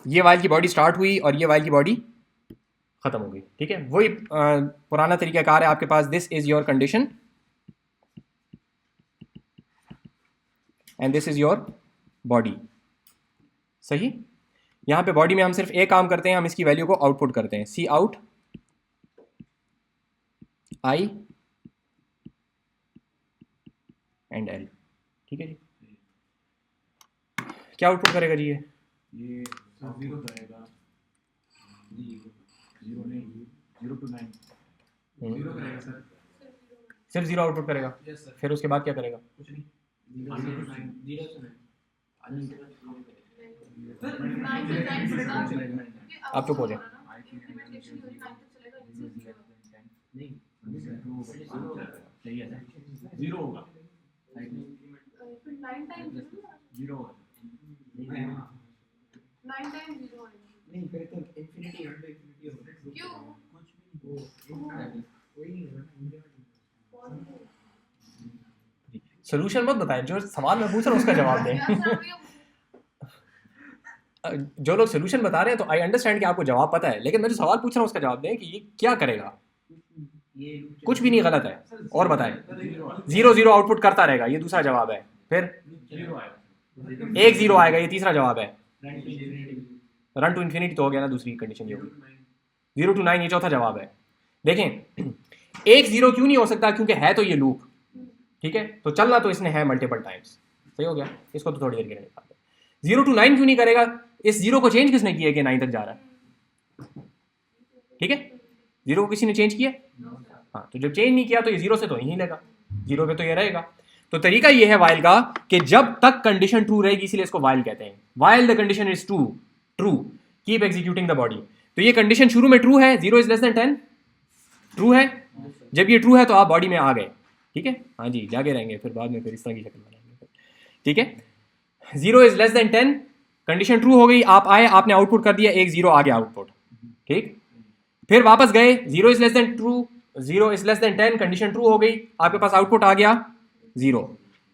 ये वाइल की बॉडी स्टार्ट हुई और ये वाइल की बॉडी खत्म हो गई, ठीक है। वही पुराना तरीकाकार है आपके पास, this is your condition and this is your body, सही। यहां पे बॉडी में हम सिर्फ एक काम करते हैं, हम इसकी वैल्यू को आउटपुट करते हैं, सी आउट आई एंड एल, ठीक है जी। क्या आउटपुट करेगा जी ये 0 करेगा, 0 नहीं, 0 to 9, 0 करेगा सर, सिर्फ 0 आउटपुट करेगा, यस सर, फिर उसके बाद क्या करेगा, कुछ नहीं, आप चुप हो जाए। सही है, 0 होगा, 0 होगा, नहीं फिर तो इंफिनिटी अंडर इंफिनिटी होगा, क्यों? सोल्यूशन मत बताएं, जो सवाल मैं पूछ रहा हूँ उसका जवाब दें। जो लोग सोल्यूशन बता रहे हैं तो आई अंडरस्टैंड कि आपको जवाब पता है, लेकिन मैं जो सवाल पूछ रहा हूँ उसका जवाब दें कि ये क्या करेगा। ये कुछ भी नहीं गलत है, और बताएं। 0 आउटपुट करता रहेगा, ये दूसरा जवाब है। फिर 0 आएगा, 1 0 आएगा, ये तीसरा जवाब है। रन टू इन्फिनिटी तो हो गया ना, दूसरी कंडीशन ये होगी। 0 to 9 ये चौथा जवाब है। देखें 1 0 क्यों नहीं हो सकता, क्योंकि है तो ये लूप, ठीक है, तो चलना तो इसने है मल्टीपल टाइम्स, सही हो गया। इसको तो थोड़ी देर के लिए निकाल दे। 0 to 9 क्यों नहीं करेगा, इस 0 को चेंज किसने किया कि 9 तक जा रहा है, ठीक है, 0 को किसी ने चेंज किया, हाँ, तो जब चेंज नहीं किया तो ये 0 से तो यहीं लगा, 0 पे तो ये रहेगा। तो तरीका ये है वाइल का कि जब तक कंडीशन ट्रू रहेगी, इसीलिए इसको वाइल कहते हैं। While the condition is true keep executing the body. तो ये कंडीशन शुरू में ट्रू है, 0 इज लेस देन 10 ट्रू है। जब ये ट्रू है तो आप बॉडी में आ गए, ठीक है, हाँ जी, जागे रहेंगे, फिर बाद में फिर इस तरह की शक्ल बनाएंगे, ठीक है। 0 is less than 10 condition true हो गई, आप आए, आपने आउटपुट कर दिया, 1 0 आ गया आउटपुट, ठीक। फिर वापस गए, 0 is less than 10 condition true हो गई, आपके पास आउटपुट आ गया 0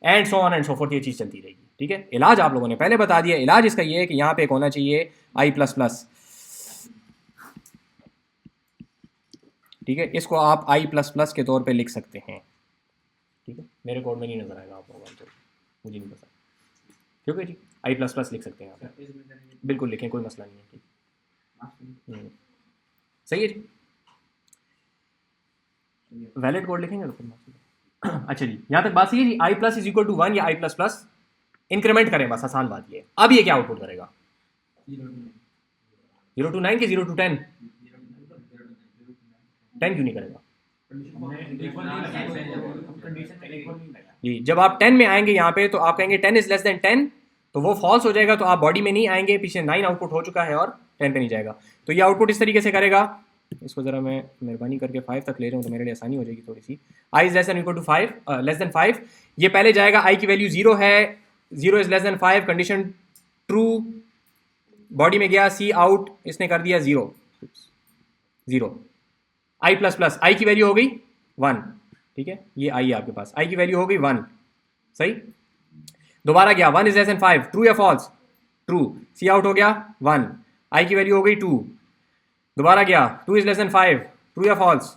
and so on and so fourth, ये चीज़ चलती रहेगी, ठीक है। इलाज आप लोगों ने पहले बता दिया, इलाज इसका ये है कि यहाँ पे एक होना चाहिए i++, ठीक है, इसको आप i++ के तौर पे लिख सकते हैं, ठीक है। मेरे कोड में नहीं नजर आएगा आप लोगों को, मुझे नहीं पता, ठीक है जी, i++ लिख सकते हैं आप, बिल्कुल लिखें, कोई मसला नहीं है, ठीक, सही है जी। वैलिड कोड लिखेंगे तो फिर अच्छा जी, यहाँ तक बात सही है जी। i+ इज इक्वल टू 1 या i++ इंक्रीमेंट करें, बस आसान बात ये। अब ये क्या आउटपुट करेगा, 0 to 9 के 0 to 10 10 क्यों नहीं करेगा जी। जब आप 10 में आएंगे यहाँ पे तो आप कहेंगे 10 इज लेस देन 10, तो वो फॉल्स हो जाएगा, तो आप बॉडी में नहीं आएंगे, पीछे 9 आउटपुट हो चुका है और 10 पे नहीं जाएगा। तो ये आउटपुट इस तरीके से करेगा, इसको ज़रा मैं मेहरबानी करके 5 तक ले रहा हूँ तो मेरे लिए आसानी हो जाएगी थोड़ी सी। i is less than equal to 5 less than 5, ये पहले जाएगा, i की वैल्यू 0 है, 0 is less than 5 condition true, body में गया, सी आउट इसने कर दिया 0 0, आई प्लस प्लस, आई की वैल्यू हो गई 1, ठीक है, ये आई है आपके पास, आई की वैल्यू हो गई 1, सही। दोबारा गया 1 इज लेस देन 5, ट्रू या फॉल्स, ट्रू, सी आउट हो गया 1, आई की वैल्यू हो गई 2, दोबारा गया 2 इज लेस देन 5, ट्रू या फॉल्स,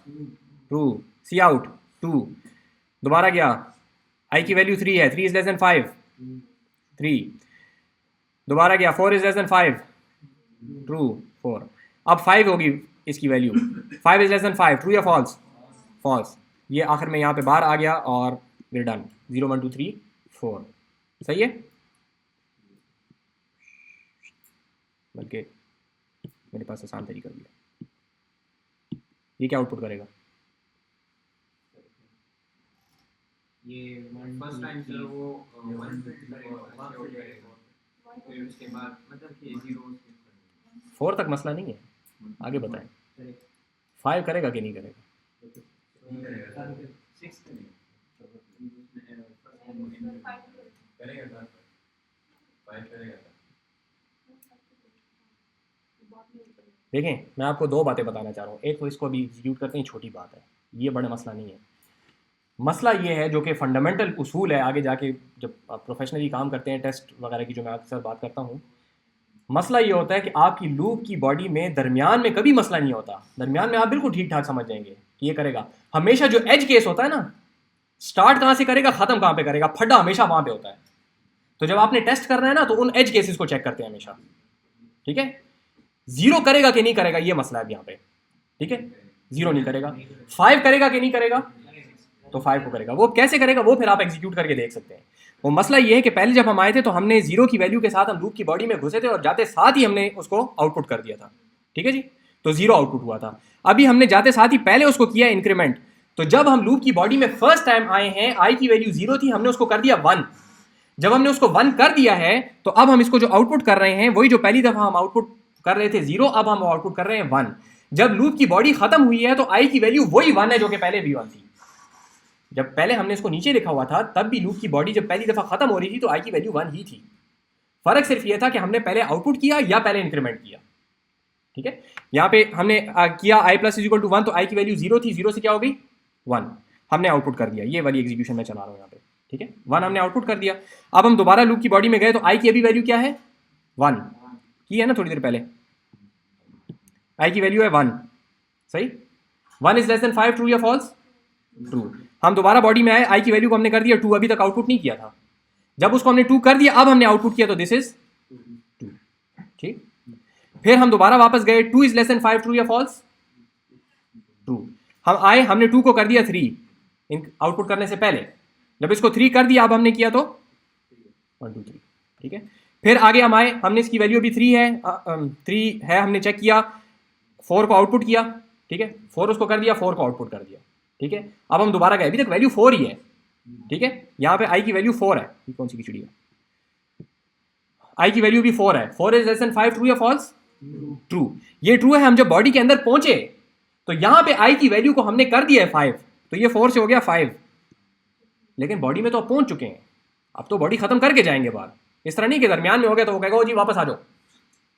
ट्रू, सी आउट 2, दोबारा गया आई की वैल्यू 3 है, 3 इज लेस देन 5, 3, दोबारा गया 4 इज लेस देन 5, ट्रू 4, अब 5 होगी इसकी value, 5 is less than 5, true या फॉल्स, फॉल्स, ये आखिर में यहाँ पे बाहर आ गया और we're डन, 0 1 2 3 4, सही है। बल्कि मेरे पास आसान तरीका भी है, ये क्या आउटपुट करेगा, ये फर्स्ट टाइम सर वो 1 प्रिंट करेगा, फिर उसके बाद मतलब कि 0 4 तक मसला नहीं है, आगे बताएं, 5 करेगा कि नहीं करेगा, देखें मैं आपको दो बातें बताना चाह रहा हूँ, एक तो इसको अभी एग्जीक्यूट करते हैं, छोटी बात है, ये बड़ा मसला नहीं है। मसला ये है जो कि फंडामेंटल उसूल है, आगे जाके जब आप प्रोफेशनली काम करते हैं, टेस्ट वगैरह की जो मैं अक्सर बात करता हूँ, मसला ये होता है कि आपकी लूप की बॉडी में दरमियान में कभी मसला नहीं होता, दरमियान में आप बिल्कुल ठीक ठाक समझ जाएंगे कि ये करेगा। हमेशा जो एज केस होता है ना, स्टार्ट कहाँ से करेगा, ख़त्म कहाँ पे करेगा, फड्डा हमेशा वहाँ पे होता है। तो जब आपने टेस्ट करना है ना, तो उन एज केसेस को चेक करते हैं हमेशा, ठीक है। 0 करेगा कि नहीं करेगा, ये मसला है यहाँ पे, ठीक है, 0 नहीं करेगा। 5 करेगा कि नहीं करेगा, तो 5 को करेगा। वो कैसे करेगा, वो फिर आप एग्जीक्यूट करके देख सकते हैं। वो मसला ये है कि पहले जब हम आए थे तो हमने 0 की वैल्यू के साथ हम लूप की बॉडी में घुसे थे और जाते साथ ही हमने उसको आउटपुट कर दिया था, ठीक है जी, तो 0 आउटपुट हुआ था। अभी हमने जाते साथ ही पहले उसको किया इंक्रीमेंट, तो जब हम लूप की बॉडी में फर्स्ट टाइम आए हैं, आई की वैल्यू 0 थी, हमने उसको कर दिया 1। जब हमने उसको 1 कर दिया है, तो अब हम इसको जो आउटपुट कर रहे हैं वही जो पहली दफा हम आउटपुट कर रहे थे 0, अब हम आउटपुट कर रहे हैं 1। जब लूप की बॉडी खत्म हुई है तो आई की वैल्यू वही 1 है जो कि पहले भी 1 थी। जब पहले हमने इसको नीचे लिखा हुआ था तब भी लूप की बॉडी जब पहली दफा खत्म हो रही थी तो आई की वैल्यू 1 ही थी। फर्क सिर्फ ये था कि हमने पहले आउटपुट किया या पहले इंक्रीमेंट किया, ठीक है। यहाँ पे हमने किया आई प्लस इज इक्वल टू 1, तो आई की वैल्यू 0 थी, 0 से क्या हो गई 1, हमने आउटपुट कर दिया। ये वाली एग्जीक्यूशन में चला रहा हूँ यहाँ पे, ठीक है, 1 हमने आउटपुट कर दिया। अब हम दोबारा लूप की बॉडी में गए तो आई की अभी वैल्यू क्या है 1 की है ना, थोड़ी देर पहले आई की वैल्यू है 1, सही। 1 इज लेस देन 5, ट्रू या फॉल्स, ट्रू। हम दोबारा बॉडी में आए, आई की वैल्यू को हमने कर दिया 2, अभी तक आउटपुट नहीं किया था। जब उसको हमने 2 कर दिया, अब हमने आउटपुट किया तो दिस इज 2, ठीक। फिर हम दोबारा वापस गए, 2 इज लेस देन 5, ट्रू या फॉल्स, ट्रू। हम आए, हमने 2 को कर दिया 3 आउटपुट करने से पहले। जब इसको 3 कर दिया, अब हमने किया तो 1 2 3, ठीक है। फिर आगे हम आए, हमने इसकी वैल्यू अभी 3 है, हमने चेक किया, 4 को आउटपुट किया, ठीक है, 4 उसको कर दिया, 4 को आउटपुट कर दिया, ठीक है। अब हम दोबारा गए, अभी तक वैल्यू 4 ही है, ठीक है। यहाँ पे आई की वैल्यू 4 है, ये कौन सी खिचड़ी है, आई की वैल्यू भी 4 है। 4 इज लेस देन 5, ट्रू या फॉल्स, ट्रू। ये ट्रू है। हम जब बॉडी के अंदर पहुंचे तो यहाँ पे आई की वैल्यू को हमने कर दिया है 5, तो ये 4 से हो गया 5, लेकिन बॉडी में तो आप पहुंच चुके हैं, अब तो बॉडी खत्म करके जाएंगे बाहर। इस तरह नहीं कि दरमियान में हो गया तो वो कहेगा ओ जी वापस आ जाओ,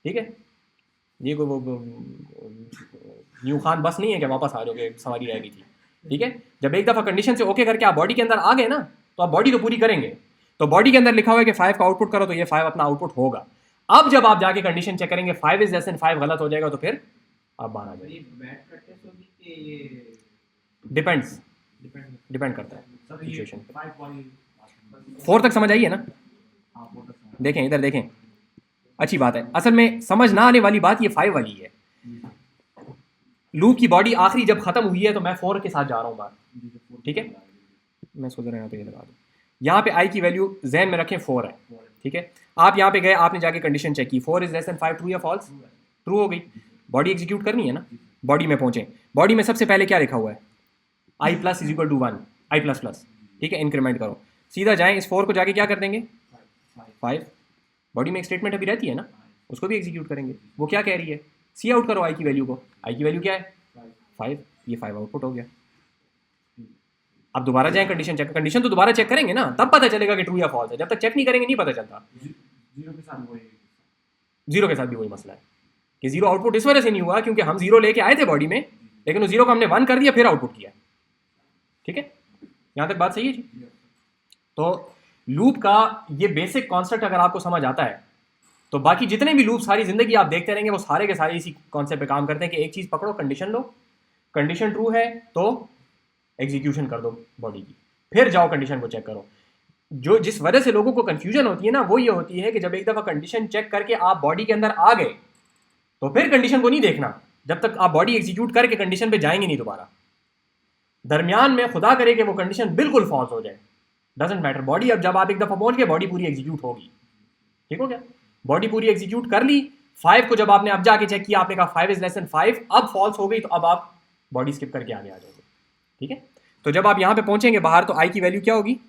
ठीक है। ये कोई वो न्यू खान बस नहीं है कि वापस आ जाओगे, सवारी रह गई थी, ठीक है। जब एक दफ़ा कंडीशन से ओके करके आप बॉडी के अंदर आ गए ना, तो आप बॉडी तो पूरी करेंगे। तो बॉडी के अंदर लिखा हुआ है कि 5 का आउटपुट करो, तो ये 5 अपना आउटपुट होगा। अब जब आप जाके कंडीशन चेक करेंगे 5 इज लेस देन 5 गलत हो जाएगा, तो फिर आप बाहर आ जाएंगे। ये बैट प्रैक्टिस होगी कि ये डिपेंड्स, डिपेंड डिपेंड करता है सर ये सिचुएशन। 5 वाली 4 तक समझ आई है ना, हाँ वो तक देखें इधर देखें, अच्छी बात है। असल में समझ ना आने वाली बात ये 5 वाली है। लूप की बॉडी आखिरी जब खत्म हुई है तो मैं 4 के साथ जा रहा हूँ बाहर, ठीक है। मैं सोच रहा यहाँ पे ये लगा दूँ, यहाँ पे आई की वैल्यू जहन में रखें 4 है, ठीक है। आप यहाँ पे गए, आपने जाके कंडीशन चेक की, 4 इज लेस देन 5, ट्रू या फॉल्स, ट्रू हो गई। बॉडी एग्जीक्यूट करनी है ना, बॉडी में पहुंचे, बॉडी में सबसे पहले क्या लिखा हुआ है, I plus is equal to 1, I plus plus, ठीक है। इंक्रीमेंट करो, सीधा जाएं, इस 4 को जाके क्या कर देंगे 5। बॉडी में एक स्टेटमेंट अभी रहती है ना, उसको भी एग्जीक्यूट करेंगे। वो क्या कह रही है, सी आउट करो आई की वैल्यू को, आई की वैल्यू क्या है 5, ये 5 आउटपुट हो गया। अब दोबारा जाएं, कंडीशन चेक, कंडीशन तो दोबारा चेक करेंगे ना, तब पता चलेगा कि ट्रू या फॉल्स है। जब तक चेक नहीं करेंगे नहीं पता चलता। 0 के साथ वही जीरो के साथ भी वही मसला है कि जीरो आउटपुट इस वजह से नहीं हुआ क्योंकि हम जीरो लेके आए थे बॉडी में, लेकिन उस जीरो को हमने 1 कर दिया, फिर आउटपुट किया। ठीक है, यहाँ तक बात सही है जी। तो लूप का ये बेसिक कॉन्सेप्ट अगर आपको समझ आता है तो बाकी जितने भी लूप सारी जिंदगी आप देखते रहेंगे वो सारे के सारे इसी कॉन्सेप्ट पे काम करते हैं कि एक चीज़ पकड़ो, कंडीशन लो, कंडीशन ट्रू है तो एग्जीक्यूशन कर दो बॉडी की, फिर जाओ कंडीशन को चेक करो। जो जिस वजह से लोगों को कंफ्यूजन होती है ना वो ये होती है कि जब एक दफ़ा कंडीशन चेक करके आप बॉडी के अंदर आ गए तो फिर कंडीशन को नहीं देखना जब तक आप बॉडी एग्जीक्यूट करके कंडीशन पे जाएंगे नहीं दोबारा। दरमियान में खुदा करे कि वो कंडीशन बिल्कुल फॉल्स हो जाए, डजेंट मैटर, बॉडी अब जब आप एक दफ़ा पहुंच गए बॉडी पूरी एग्जीक्यूट होगी। ठीक हो गया, बॉडी पूरी एग्जीक्यूट कर ली। 5 को जब आपने अब जाके चेक किया, आपने कहा 5 इज लेस देन 5, अब फॉल्स हो गई तो अब आप बॉडी स्किप करके आगे आ जाओगे। ठीक है, तो जब आप यहाँ पे पहुंचेंगे बाहर तो आई की वैल्यू क्या होगी,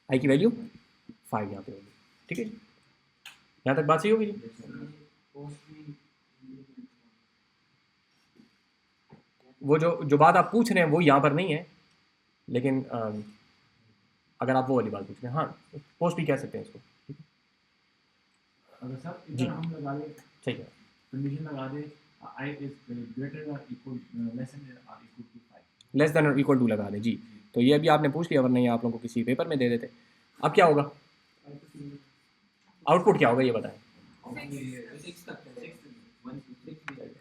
आई की वैल्यू 5 यहाँ पे होगी। ठीक है जी, यहाँ तक बात सही होगी जी। वो जो बात आप पूछ रहे हैं वो यहाँ पर नहीं है, लेकिन अगर आप वो वाली बात पूछ रहे हैं, हाँ पोस्ट भी कह सकते हैं इसको। अगर सर जी। इधर हम लगा ले, सही है, कंडीशन लगा दे आई इज ग्रेटर और इक्वल लेस देन और इक्वल टू 5, लेस देन और इक्वल टू लगा दें जी। तो ये अभी आपने पूछ लिया, वरना ये आप लोगों को किसी पेपर में दे देते। अब क्या होगा, आउटपुट क्या होगा ये बताएं। 6 तक है, 1 2 3 भी है।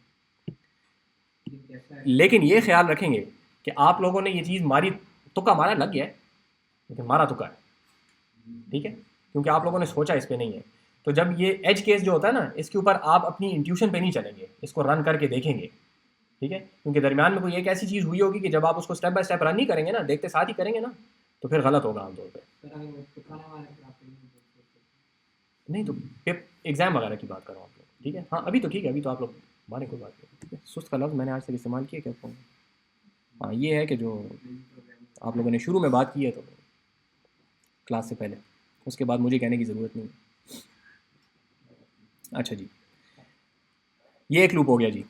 कैसा है? लेकिन ये ख्याल रखेंगे कि आप लोगों ने ये चीज़ मारी, तुक्का मारा लग गया है, लेकिन मारा तुक्का है। ठीक है, क्योंकि आप लोगों ने सोचा इस पे नहीं है। तो जब ये एज केस जो होता है ना, इसके ऊपर आप अपनी इंट्यूशन पे नहीं चलेंगे, इसको रन करके देखेंगे। ठीक है, क्योंकि दरमियान में कोई एक ऐसी चीज़ हुई होगी कि जब आप उसको स्टेप बाय स्टेप रन नहीं करेंगे ना, देखते साथ ही करेंगे ना, तो फिर गलत होगा आमतौर पर। सर अगर वो टुकाने वाले फिर आप नहीं बोल सकते। नहीं तो एग्ज़ाम वगैरह की बात करो आप लोग। ठीक है, हाँ अभी तो ठीक है, अभी तो आप लोग माने कोई बात नहीं। ठीक है, सुस्त का लफ्ज़ मैंने आज तक इस्तेमाल किया क्या फोन में? हाँ ये है कि जो आप लोगों ने शुरू में बात की है तो क्लास से पहले, उसके बाद मुझे कहने की ज़रूरत नहीं है। अच्छा जी, ये एक लूप हो गया जी।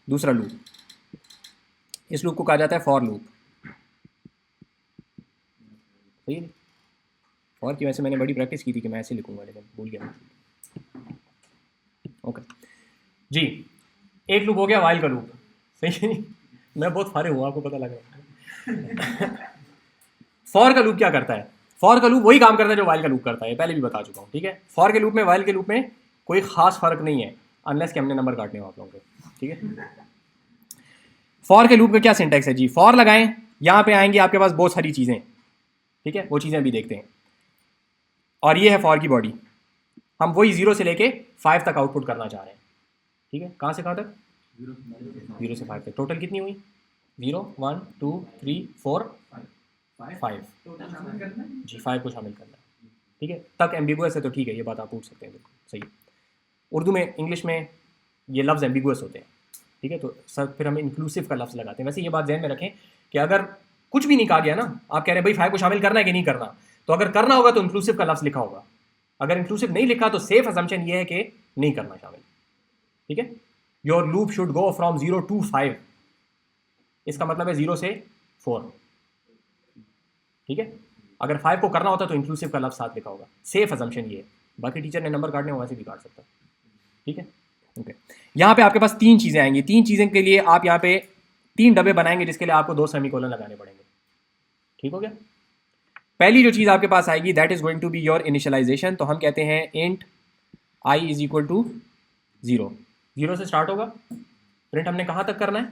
दूसरा लूप, इस लूप को कहा जाता है फॉर लूप। सही है, फॉर की वैसे मैंने बड़ी प्रैक्टिस की थी कि मैं ऐसे लिखूंगा, लेकिन भूल गया। ओके जी, एक लूप हो गया वाइल का लूप। सही है, मैं बहुत फारे हूँ, आपको पता लग रहा है। फॉर का लूप क्या करता है, फॉर का लूप वही काम करता है जो वाइल का लूप करता है, पहले भी बता चुका हूँ। ठीक है, फॉर के लूप में वाइल के लूप में कोई खास फर्क नहीं है, अनलेस कि हमने नंबर काटने हो आप लोगों के। ठीक है, फॉर के लूप का क्या सिंटैक्स है जी, फॉर लगाएं, यहाँ पे आएंगे आपके पास बहुत सारी चीज़ें। ठीक है, वो चीज़ें भी देखते हैं। और ये है फॉर की बॉडी, हम वही 0 से लेके 5 तक आउटपुट करना चाह रहे हैं। ठीक है, कहाँ से कहाँ तक, 0 से 5 तक। टोटल कितनी हुई, 0 1 2 3 4 5 टोटल शामिल करना है। जी, 5 को शामिल करना है। ठीक है, तक एम्बिगुअस है तो ठीक है, ये बात आप पूछ सकते हैं, बिल्कुल सही है। उर्दू में, इंग्लिश में ये लफ्ज़ एम्बिगुअस होते हैं। ठीक है, तो सर फिर हम इंक्लूसिव का लफ्ज़ लगाते हैं। वैसे ये बात ध्यान में रखें कि अगर कुछ भी नहीं कहा गया ना, आप कह रहे हैं भाई 5 को शामिल करना है कि नहीं करना, तो अगर करना होगा तो इंक्लूसिव का लफ्ज़ लिखा होगा, अगर इंक्लूसिव नहीं लिखा तो सेफ असम्पशन ये है कि नहीं करना शामिल। ठीक है, your loop should go from 0 to 5, इसका मतलब है 0 से 4। ठीक है, अगर 5 को करना होता तो इंक्लूसिव का लफ्ज़ साथ लिखा होगा, सेफ असम्पशन ये है। बाकी टीचर ने नंबर काटने हो वैसे भी काट सकता। ठीक है, ओके। यहाँ पे आपके पास 3 चीज़ें आएंगी, 3 चीज़ें के लिए आप यहाँ पे 3 डब्बे बनाएंगे, जिसके लिए आपको 2 सेमीकोलन लगाने पड़ेंगे। ठीक हो गया, पहली जो चीज़ आपके पास आएगी that is going to be your initialization. तो हम कहते हैं int I is equal to 0, 0 से स्टार्ट होगा, प्रिंट हमने कहाँ तक करना है,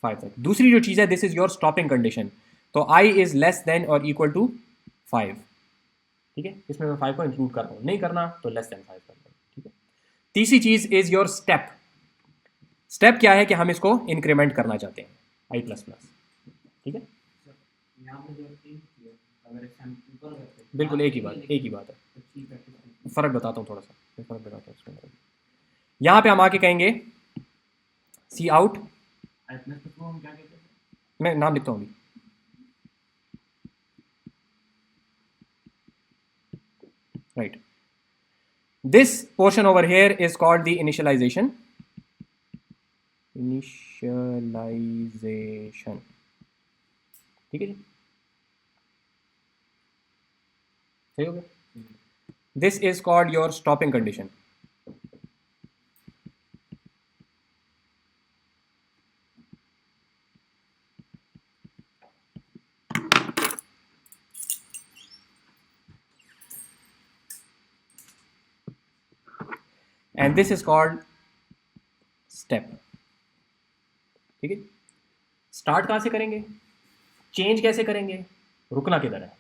5 तक। दूसरी जो चीज़ है this is your stopping condition, तो आई इज़ लेस देन और इक्वल टू 5। ठीक है, इसमें मैं 5 को इंक्लूड कर रहा हूँ, नहीं करना तो लेस देन 5 करना है। ठीक है, तीसरी चीज़ इज़ योर स्टेप। स्टेप क्या है कि हम इसको इंक्रीमेंट करना चाहते हैं i++। ठीक है, यहाँ पे जो तीन किया, अगर एग्जाम्पल ऊपर करते हैं, बिल्कुल एक ही बात है। अच्छी प्रैक्टिस करते फ़र्क बताता हूँ थोड़ा सा, फ़र्क बताता हूँ इसके अंदर। यहाँ पे हम आके कहेंगे सी आउट, आई प्लस को हम क्या कहते हैं, मैं नाम लिखता हूँ अभी, right. This portion over here is called the initialization. ठीक है जी, सही हो गया। This is called your stopping condition. And this is called step. ठीक है, स्टार्ट कहाँ से करेंगे, चेंज कैसे करेंगे, रुकना किधर है।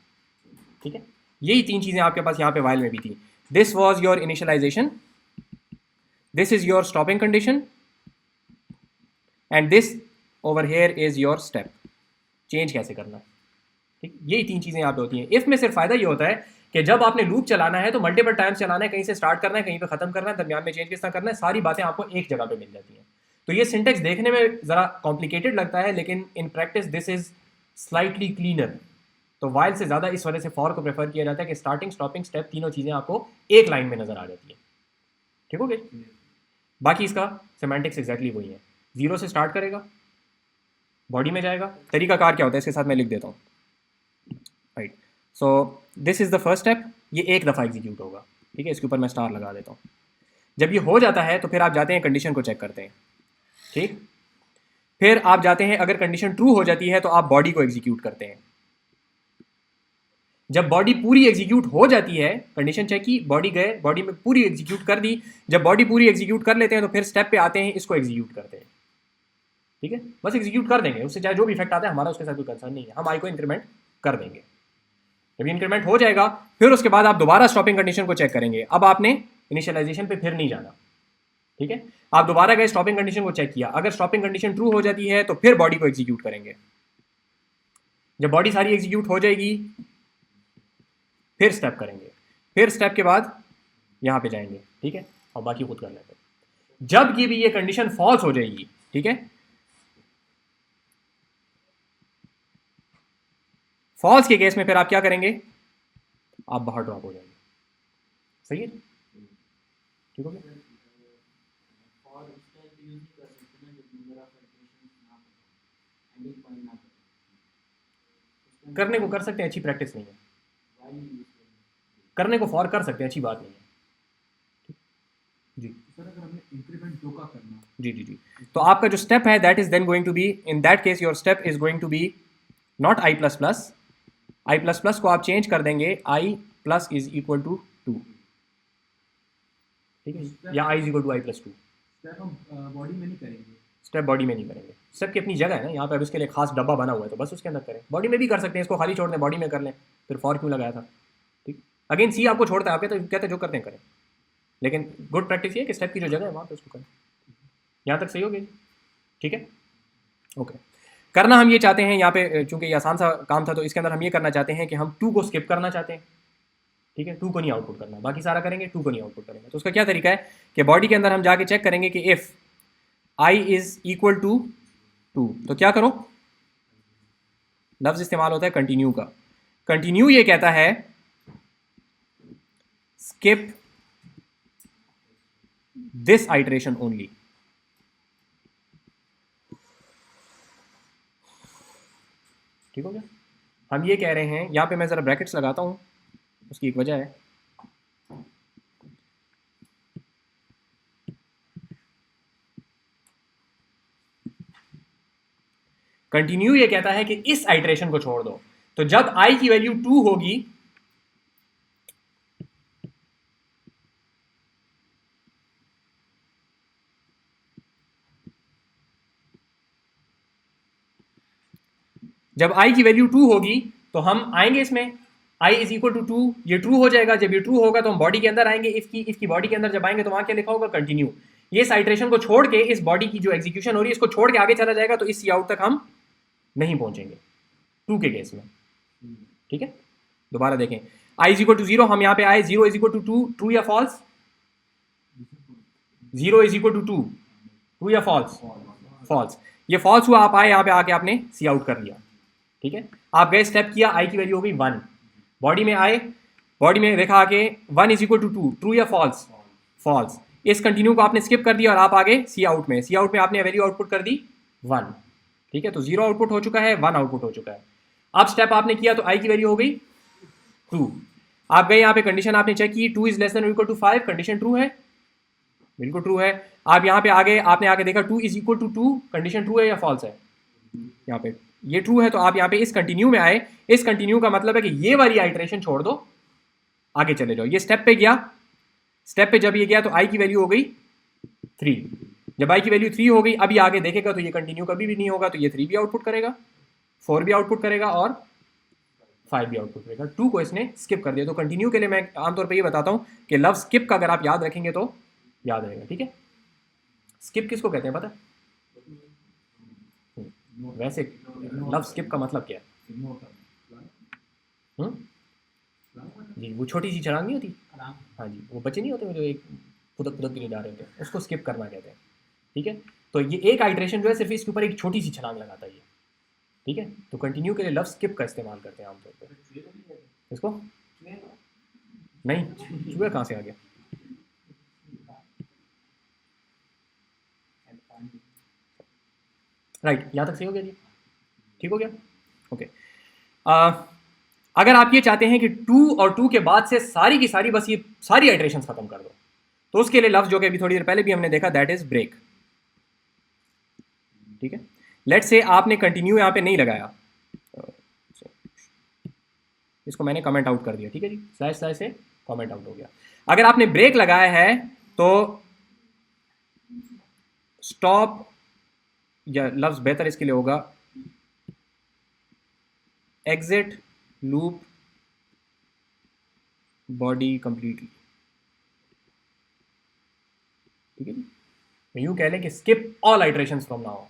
ठीक है, यही तीन चीज़ें आपके पास यहाँ पे वाइल में भी थी। This was your initialization, this is your stopping condition, and this over here is your step, change कैसे करना। ठीक, यही तीन चीज़ें यहाँ पे होती हैं। इफ़ में सिर्फ फ़ायदा ये होता है कि जब आपने लूप चलाना है तो मल्टीपल टाइम्स चलाना है, कहीं से स्टार्ट करना है, कहीं पे ख़त्म करना है, दरमियान में चेंज किस तरह करना है, सारी बातें आपको एक जगह पे मिल जाती हैं। तो ये सिंटेक्स देखने में ज़रा कॉम्प्लिकेटेड लगता है, लेकिन in practice this is slightly cleaner. तो वाइल से ज़्यादा इस वजह से फॉर को प्रेफर किया जाता है कि स्टार्टिंग, स्टॉपिंग, स्टेप तीनों चीज़ें आपको एक लाइन में नज़र आ जाती है। ठीक हो गया। बाकी इसका सेमेंटिक्स एग्जैक्टली वही है, जीरो से स्टार्ट करेगा, बॉडी में जाएगा। तरीका कार क्या होता है इसके साथ मैं लिख देता हूँ। Right, so this is the first step, ये एक दफ़ा एग्जीक्यूट होगा। ठीक है, इसके ऊपर मैं स्टार लगा देता हूँ। जब ये हो जाता है तो फिर आप जाते हैं कंडीशन को चेक करते हैं। ठीक, फिर आप जाते हैं, अगर कंडीशन ट्रू हो जाती है तो आप बॉडी को एग्जीक्यूट करते हैं। जब बॉडी पूरी एग्जीक्यूट हो जाती है, कंडीशन चेक की, बॉडी गए, बॉडी में पूरी एग्जीक्यूट कर दी, जब बॉडी पूरी एग्जीक्यूट कर लेते हैं तो फिर स्टेप पे आते हैं, इसको एग्जीक्यूट करते हैं। ठीक है, बस एग्जीक्यूट कर देंगे, उससे चाहे जो भी इफेक्ट आता है हमारा उसके साथ कोई कंसर्न नहीं है, हम आई को इंक्रीमेंट कर देंगे। जब इंक्रीमेंट हो जाएगा फिर उसके बाद आप दोबारा स्टॉपिंग कंडीशन को चेक करेंगे। अब आपने इनिशियलाइजेशन पे फिर नहीं जाना। ठीक है, आप दोबारा गए, स्टॉपिंग कंडीशन को चेक किया, अगर स्टॉपिंग कंडीशन ट्रू हो जाती है तो फिर बॉडी को एग्जीक्यूट करेंगे। जब बॉडी सारी एग्जीक्यूट हो जाएगी फिर स्टेप करेंगे, फिर स्टेप के बाद यहाँ पे जाएंगे। ठीक है, और बाकी खुद कर लेते हैं। जब की भी ये कंडीशन फॉल्स हो जाएगी, ठीक है, फॉल्स के केस में फिर आप क्या करेंगे, आप बाहर ड्रॉप हो जाएंगे। सही है, ठीक हो गया। और उसका यूज नहीं कर सकते ना जब नंबर ऑफ इटरेशंस ना हो, एंडिंग पॉइंट ना हो। करने को कर सकते हैं, अच्छी प्रैक्टिस नहीं है। वाइल यूज करना करने को फॉर कर सकते हैं, अच्छी बात नहीं है। जी सर अगर हमने इंक्रीमेंट दो का करना, जी जी जी, तो आपका जो स्टेप है that is then going to be, in that case your step is going to be not I plus plus, I plus plus को आप चेंज कर देंगे, I plus is equal to 2। ठीक है, या I is equal to I plus 2। Step हम बॉडी में नहीं करेंगे। स्टेप बॉडी में नहीं करेंगे, स्टेप की अपनी जगह है ना, यहाँ पे अब इसके लिए खास डब्बा बना हुआ है तो बस उसके अंदर करें। बॉडी में भी कर सकते हैं, इसको खाली छोड़ दें, बॉडी में कर लें, फिर फॉर क्यों लगाया था। ठीक, अगेन सी आपको छोड़ता है, आप कहते जो करते हैं करें, लेकिन गुड प्रैक्टिस ये है कि स्टेप की जो जगह है वहाँ पे उसको करें। यहाँ तक सही हो गया। ठीक है, ओके। करना हम ये चाहते हैं यहाँ पे, चूंकि ये आसान सा काम था तो इसके अंदर हम ये करना चाहते हैं कि हम 2 को स्किप करना चाहते हैं। ठीक है, 2 को नहीं आउटपुट करना, बाकी सारा करेंगे, 2 को नहीं आउटपुट करेंगे। तो उसका क्या तरीका है कि बॉडी के अंदर हम जाके चेक करेंगे कि if I is equal to 2 तो क्या करो, लफ्ज़ इस्तेमाल होता है कंटिन्यू का। कंटिन्यू ये कहता है स्किप दिस आइटरेशन ओनली। ठीक हो गया। हम ये कह रहे हैं, यहाँ पे मैं ज़रा ब्रैकेट्स लगाता हूँ, उसकी एक वजह है। कंटिन्यू ये कहता है कि इस आइटरेशन को छोड़ दो, तो जब आई की वैल्यू 2 होगी जब आई की वैल्यू 2 होगी तो हम आएंगे इसमें, आई इज इक्वल टू 2, ये ट्रू हो जाएगा। जब ये ट्रू होगा तो हम बॉडी के अंदर आएंगे, इफ की बॉडी के अंदर जब आएंगे तो वहां क्या लिखा होगा, कंटिन्यू। ये इस आइटरेशन को छोड़ के, इस बॉडी की जो एग्जीक्यूशन हो रही है इसको छोड़ के आगे चला जाएगा, तो इस सी आउट तक हम नहीं पहुंचेंगे 2 के केस में। ठीक है, दोबारा देखें, आई इज इक्वल टू 0, हम यहाँ पे आए, 0 इज इक्वल टू 2, ट्रू या false, 0 is equal to 2, true या फॉल्स, फॉल्स। ये फॉल्स हुआ, आप आए यहाँ पे, आके आपने सी आउट कर लिया। ठीक है, आप गए, स्टेप किया, आई की वैल्यू हो गई 1, बॉडी में आए, बॉडी में देखा आके 1 इज इक्वल टू 2, ट्रू या फॉल्स, फॉल्स। इस कंटिन्यू को आपने स्किप कर दिया और आप आगे सी आउट में, सी आउट में आपने वैल्यू आउटपुट कर दी 1। ठीक है, तो 0 आउटपुट हो चुका है, 1 आउटपुट हो चुका है। अब स्टेप आपने किया तो आई की वैल्यू हो गई 2, आप गए यहाँ पे, कंडीशन आपने चेक की, 2 is less than equal to 5, condition true है, बिल्कुल ट्रू है। आप यहाँ पे आगे, आपने आके देखा 2 is equal to 2, condition true है या फॉल्स है, यहाँ पे ये ट्रू है, तो आप यहाँ पे इस कंटिन्यू में आए। इस कंटिन्यू का मतलब है कि ये वाली आइटरेशन छोड़ दो, आगे चले जाओ। ये स्टेप पे गया, स्टेप पे जब ये गया तो आई की वैल्यू हो गई 3। जब आई की वैल्यू 3 हो गई, अब ये आगे देखेगा तो ये कंटिन्यू कभी भी नहीं होगा, तो ये 3 भी आउटपुट करेगा, 4 भी आउटपुट करेगा और 5 भी आउटपुट करेगा। 2 को इसने स्किप कर दिया। तो कंटिन्यू के लिए मैं आमतौर पर ये बताता हूँ कि लव स्किप का अगर आप याद रखेंगे तो याद रहेगा, ठीक है। स्किप किसको कहते हैं पता है? वैसे लव स्किप का मतलब क्या है? इग्नोर करना। जी, वो छोटी सी छलांग नहीं होती, आराम हाँ जी, वो बच्चे नहीं होते वो जो एक फुदक फुदक के लिए जा रहे होते हैं, उसको स्किप करना कहते हैं, ठीक है। तो ये एक आइट्रेशन जो है सिर्फ इसके ऊपर एक छोटी सी छलांग लगाता है ये, ठीक है। तो कंटिन्यू के लिए लव स्किप का इस्तेमाल करते हैं आमतौर पर। इसको नहीं, चूहे कहाँ से आ गया? राइट, यहाँ तक सही हो गया जी, ठीक हो गया, ओके। अगर आप ये चाहते हैं कि 2 और 2 के बाद से सारी की सारी बस ये सारी आइट्रेशंस खत्म कर दो, तो उसके लिए लफ्ज जो कि अभी थोड़ी देर पहले भी हमने देखा, दैट इज ब्रेक, ठीक है। लेट से आपने कंटिन्यू यहाँ पे नहीं लगाया, इसको मैंने कमेंट आउट कर दिया, ठीक है जी, स्लैश स्लैश से कमेंट आउट हो गया। अगर आपने ब्रेक लगाया है तो स्टॉप, या लफ्ज बेहतर इसके लिए होगा एग्जिट लूप बॉडी कंप्लीटली, ठीक है जी। यूं कह लें कि skip all iterations from now,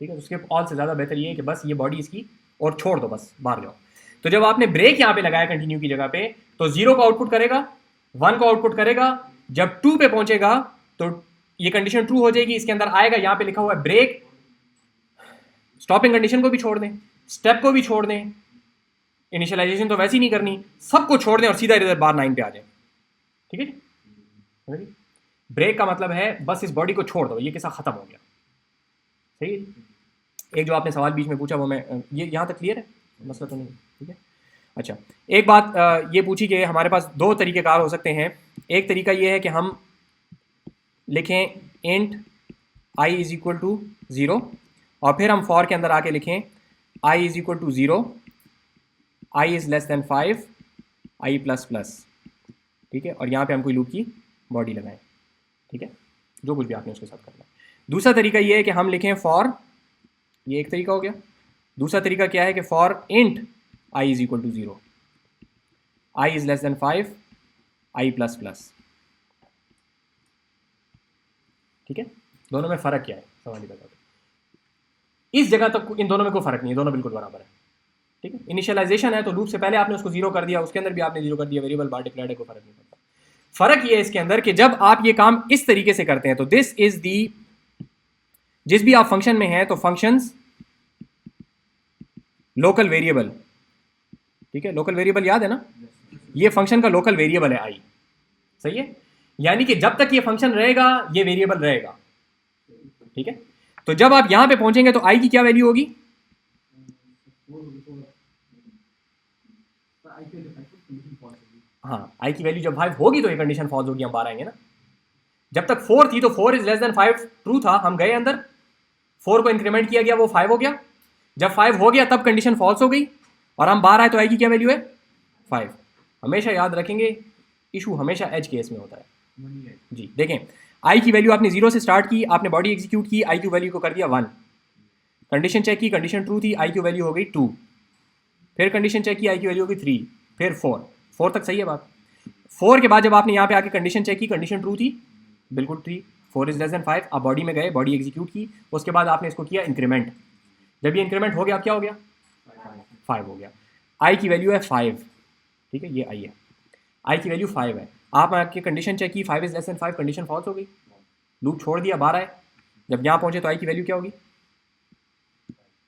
ठीक है। तो स्किप ऑल से ज़्यादा बेहतर ये है कि बस ये बॉडी इसकी और छोड़ दो, बस बाहर जाओ। तो जब आपने ब्रेक यहाँ पे लगाया कंटिन्यू की जगह पे, तो 0 को आउटपुट करेगा, 1 को आउटपुट करेगा। जब 2 पे पहुंचेगा तो ये कंडीशन ट्रू हो जाएगी, इसके अंदर आएगा, यहाँ पे लिखा हुआ है ब्रेक, स्टॉपिंग कंडीशन को भी छोड़ दें, स्टेप को भी छोड़ दें, इनिशियलाइजेशन तो वैसे ही नहीं करनी, सबको छोड़ दें और सीधा इधर बार 9 पे आ जाए, ठीक है। ब्रेक का मतलब है बस इस बॉडी को छोड़ दो, ये किस्सा खत्म हो गया, सही है। एक जो आपने सवाल बीच में पूछा वो मैं, ये यहाँ तक क्लियर है, मसला तो नहीं, ठीक है। अच्छा, एक बात ये पूछी कि हमारे पास 2 तरीक़ेकार हो सकते हैं। एक तरीका ये है कि हम लिखें int i is equal to 0 और फिर हम फॉर के अंदर आके लिखें i is equal to 0, i is less than 5, i plus plus, ठीक है। और यहाँ पे हम कोई लूप की बॉडी लगाएं, ठीक है, जो कुछ भी आपने उसके साथ करना है। दूसरा तरीका ये है कि हम लिखें फॉर, ये एक तरीका हो गया। दूसरा तरीका क्या है कि for int i is equal to 0, i is less than 5, i plus plus, ठीक है। दोनों में फ़र्क क्या है सवाल ही बता दो। इस जगह तक इन दोनों में कोई फ़र्क नहीं है, दोनों बिल्कुल बराबर है, ठीक है। इनिशियलाइजेशन है तो लूप से पहले आपने उसको 0 कर दिया, उसके अंदर भी आपने 0 कर दिया, वेरिएबल बार डिक्लेयर्ड है, कोई फ़र्क नहीं पड़ता। फ़र्क ये है इसके अंदर कि जब आप ये काम इस तरीके से करते हैं तो दिस इज़ दी, जिस भी आप फंक्शन में हैं तो फंक्शंस लोकल वेरिएबल, ठीक है। लोकल वेरिएबल याद है ना, ये फंक्शन का लोकल वेरिएबल है आई, सही है। यानी कि जब तक ये फंक्शन रहेगा ये वेरिएबल रहेगा, ठीक है। तो जब आप यहां पे पहुंचेंगे तो आई की क्या वैल्यू होगी? हाँ, आई की वैल्यू जब 5 होगी तो ये कंडीशन फॉल्स होगी, हम बाहर आएंगे ना। जब तक 4 थी तो 4 इज लेस देन 5 ट्रू था, हम गए अंदर, 4 को इंक्रीमेंट किया गया, वो 5 हो गया। जब 5 हो गया तब कंडीशन फॉल्स हो गई और हम बाहर आए तो आई की क्या वैल्यू है? 5। हमेशा याद रखेंगे, इशू हमेशा एज केस में होता है जी। देखें, आई की वैल्यू आपने 0 से स्टार्ट की, आपने बॉडी एग्जीक्यूट की, आई की वैल्यू को कर दिया 1, कंडीशन चेक की, कंडीशन ट्रू थी, आई की वैल्यू हो गई 2, फिर कंडीशन चेक की, आई की वैल्यू हो गई 3, फिर 4 तक सही है बात। 4 के बाद जब आपने यहाँ पे आके कंडीशन चेक की, कंडीशन ट्रू थी, बिल्कुल थी, 4 इज लेस देन 5, आप बॉडी में गए, बॉडी एग्जीक्यूट की, उसके बाद आपने इसको किया इंक्रीमेंट। जब ये इंक्रीमेंट हो गया क्या हो गया? 5 हो गया। आई की वैल्यू है 5, ठीक है, ये आई है, आई की वैल्यू 5 है। आप आके कंडीशन चेक की, 5 is less than 5, condition false हो गई, लूप छोड़ दिया, बाहर आए, जब यहाँ पहुंचे तो आई की वैल्यू क्या होगी?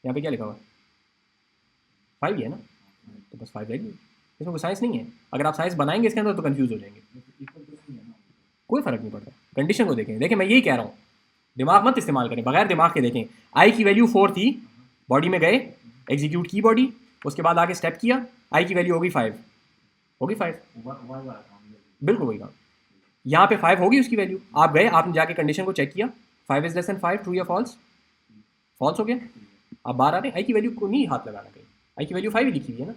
यहाँ पे क्या लिखा हुआ है? 5 ही है ना, तो बस 5 वैल्यू, इसमें कोई साइंस नहीं है। अगर आप साइंस बनाएंगे इसके अंदर तो कंफ्यूज हो जाएंगे, कोई फर्क नहीं पड़ता। कंडीशन को देखें, देखें मैं यही कह रहा हूँ, दिमाग मत इस्तेमाल करें, बगैर दिमाग के देखें। आई की वैल्यू 4 थी, बॉडी में गए, एग्जीक्यूट की बॉडी, उसके बाद आगे स्टेप किया, आई की वैल्यू होगी 5, होगी 5, बिल्कुल वही काम। यहाँ पे 5 होगी उसकी वैल्यू, आप गए, आपने जाके कंडीशन को चेक किया, 5 इज लेस देन 5, ट्रू या फॉल्स? फॉल्स हो गया। आप बाहर आ रहे हैं, आई की वैल्यू को नहीं हाथ लगाना कहीं, आई की वैल्यू 5 ही लिखी हुई है ना,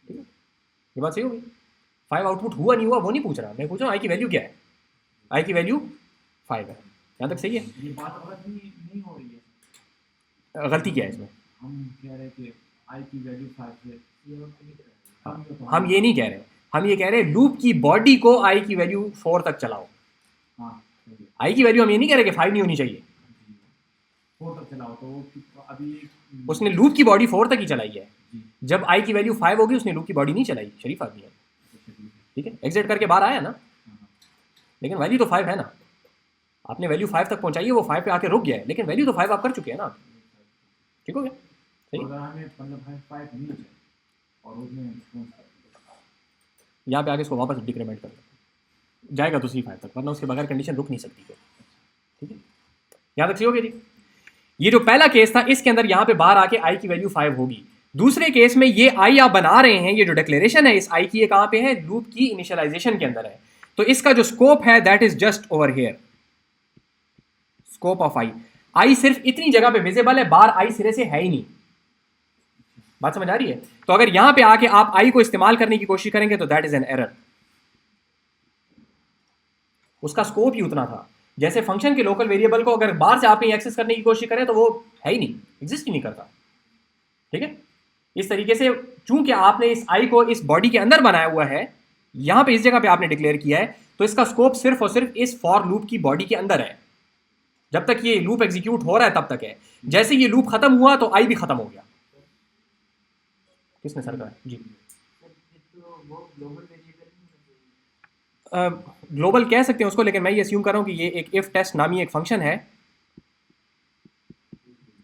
ठीक है, ये बात सही होगी। 5 आउटपुट हुआ नहीं हुआ वो नहीं पूछ रहा, मैं पूछ रहा हूँ आई की वैल्यू क्या है, आई की वैल्यू 5 है। यहाँ तक सही है? ये बात गलत नहीं हो रही है। गलती क्या है इसमें? हम कह रहे हैं कि आई की वैल्यू 5 है, हम ये नहीं कह रहे, हम ये कह रहे हैं लूप की बॉडी को आई की वैल्यू 4 तक चलाओ। हाँ सही है। आई की वैल्यू हम ये नहीं कह रहे कि 5 नहीं होनी चाहिए। 4 तक चलाओ तो अभी उसने लूप की बॉडी 4 तक ही चलाई है। जी। जब आई की वैल्यू 5 होगी उसने लूप की बॉडी नहीं चलाई, शरीफ आदमी है, ठीक है, एग्जिट करके बाहर आया ना, लेकिन वैल्यू तो 5 है ना, आपने वैल्यू 5 तक पहुंचाई है, वो 5 पे आके रुक गया है, लेकिन वैल्यू तो 5 आप कर चुके हैं ना, ठीक हो गया? सही। अगर हमें मतलब 5 नहीं चाहिए और उसमें यहाँ पे आके इसको वापस डिक्रीमेंट कर दो, जाएगा तो सी 5 तक, वरना उसके बगैर कंडीशन रुक नहीं सकती फिर, ठीक है? यहाँ तक सही हो गया जी। ये जो पहला केस था इसके अंदर यहाँ पे बाहर आके आई की वैल्यू 5 होगी। दूसरे केस में ये आई आप बना रहे हैं, ये जो डिक्लेरेशन है इस आई की, ये कहाँ पे है? लूप की इनिशियलाइजेशन के अंदर है। तो इसका जो स्कोप है that is just over here, scope of I. I सिर्फ इतनी जगह पे विजिबल है, बाहर आई सिरे से है ही नहीं। बात समझ आ रही है? तो अगर यहां पे आके आप आई को इस्तेमाल करने की कोशिश करेंगे तो दैट इज एन एरर। उसका स्कोप ही उतना था, जैसे फंक्शन के लोकल वेरिएबल को अगर बाहर से आप कहीं एक्सेस करने की कोशिश करें तो वो है ही नहीं, एग्जिस्ट ही नहीं करता, ठीक है? इस तरीके से चूंकि आपने इस आई को इस बॉडी के अंदर बनाया हुआ है, यहां पे इस जगह पे आपने डिक्लेयर किया है, तो इसका स्कोप सिर्फ और सिर्फ इस फॉर लूप की बॉडी के अंदर है। जब तक ये लूप एग्जीक्यूट हो रहा है तब तक है, जैसे ये लूप खत्म हुआ तो आई भी खत्म हो गया। किसने सर कहा? जी, तो वो ग्लोबल वेरिएबल नहीं होना चाहिए। ग्लोबल कह सकते हैं उसको, लेकिन मैं ये अस्यूम कर रहा हूँ कि ये एक इफ टेस्ट नामी एक फंक्शन है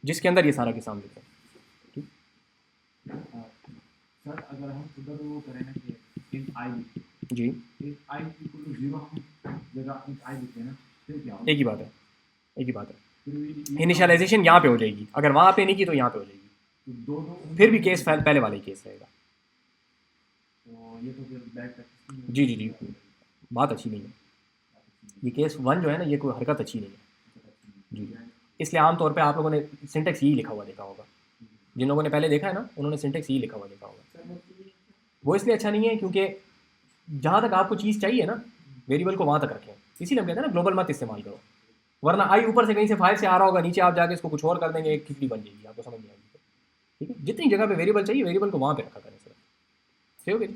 जिसके अंदर ये सारा के सामने है। सर अगर हम उधर वो करें ना कि इन आई जी, इन आई इक्वल टू 0 हम जगह इन आई लिखते हैं ना, फिर क्या होगा? एक ही बात है, एक ही बात है। फिर इनिशियलाइजेशन यहाँ पे हो जाएगी, अगर वहाँ पे नहीं की तो यहाँ पे हो जाएगी, दोनों फिर भी केस पहले वाला ही केस रहेगा। तो ये तो फिर बैक प्रैक्टिस जी जी जी, बात अच्छी नहीं है ये केस 1 जो है ना, ये कोई हरकत अच्छी नहीं है जी। इसलिए आमतौर पे आप लोगों ने सिंटेक्स यही लिखा हुआ देखा होगा, जिन लोगों ने पहले देखा है ना उन्होंने सिंटेक्स यही लिखा हुआ देखा होगा। वो इसलिए अच्छा नहीं है क्योंकि जहाँ तक आपको चीज़ चाहिए ना वेरिएबल को वहाँ तक रखें, इसीलिए हम कहते हैं ना ग्लोबल मत इस्तेमाल करो, वरना आई ऊपर से कहीं से 5 से आ रहा होगा, नीचे आप जाके इसको कुछ और कर देंगे, एक खिचड़ी बन जाएगी, आपको समझ नहीं आएगी, ठीक है? जितनी जगह पे वेरिएबल चाहिए वेरिएबल को वहाँ पे रखा करें, सर सही हो गया।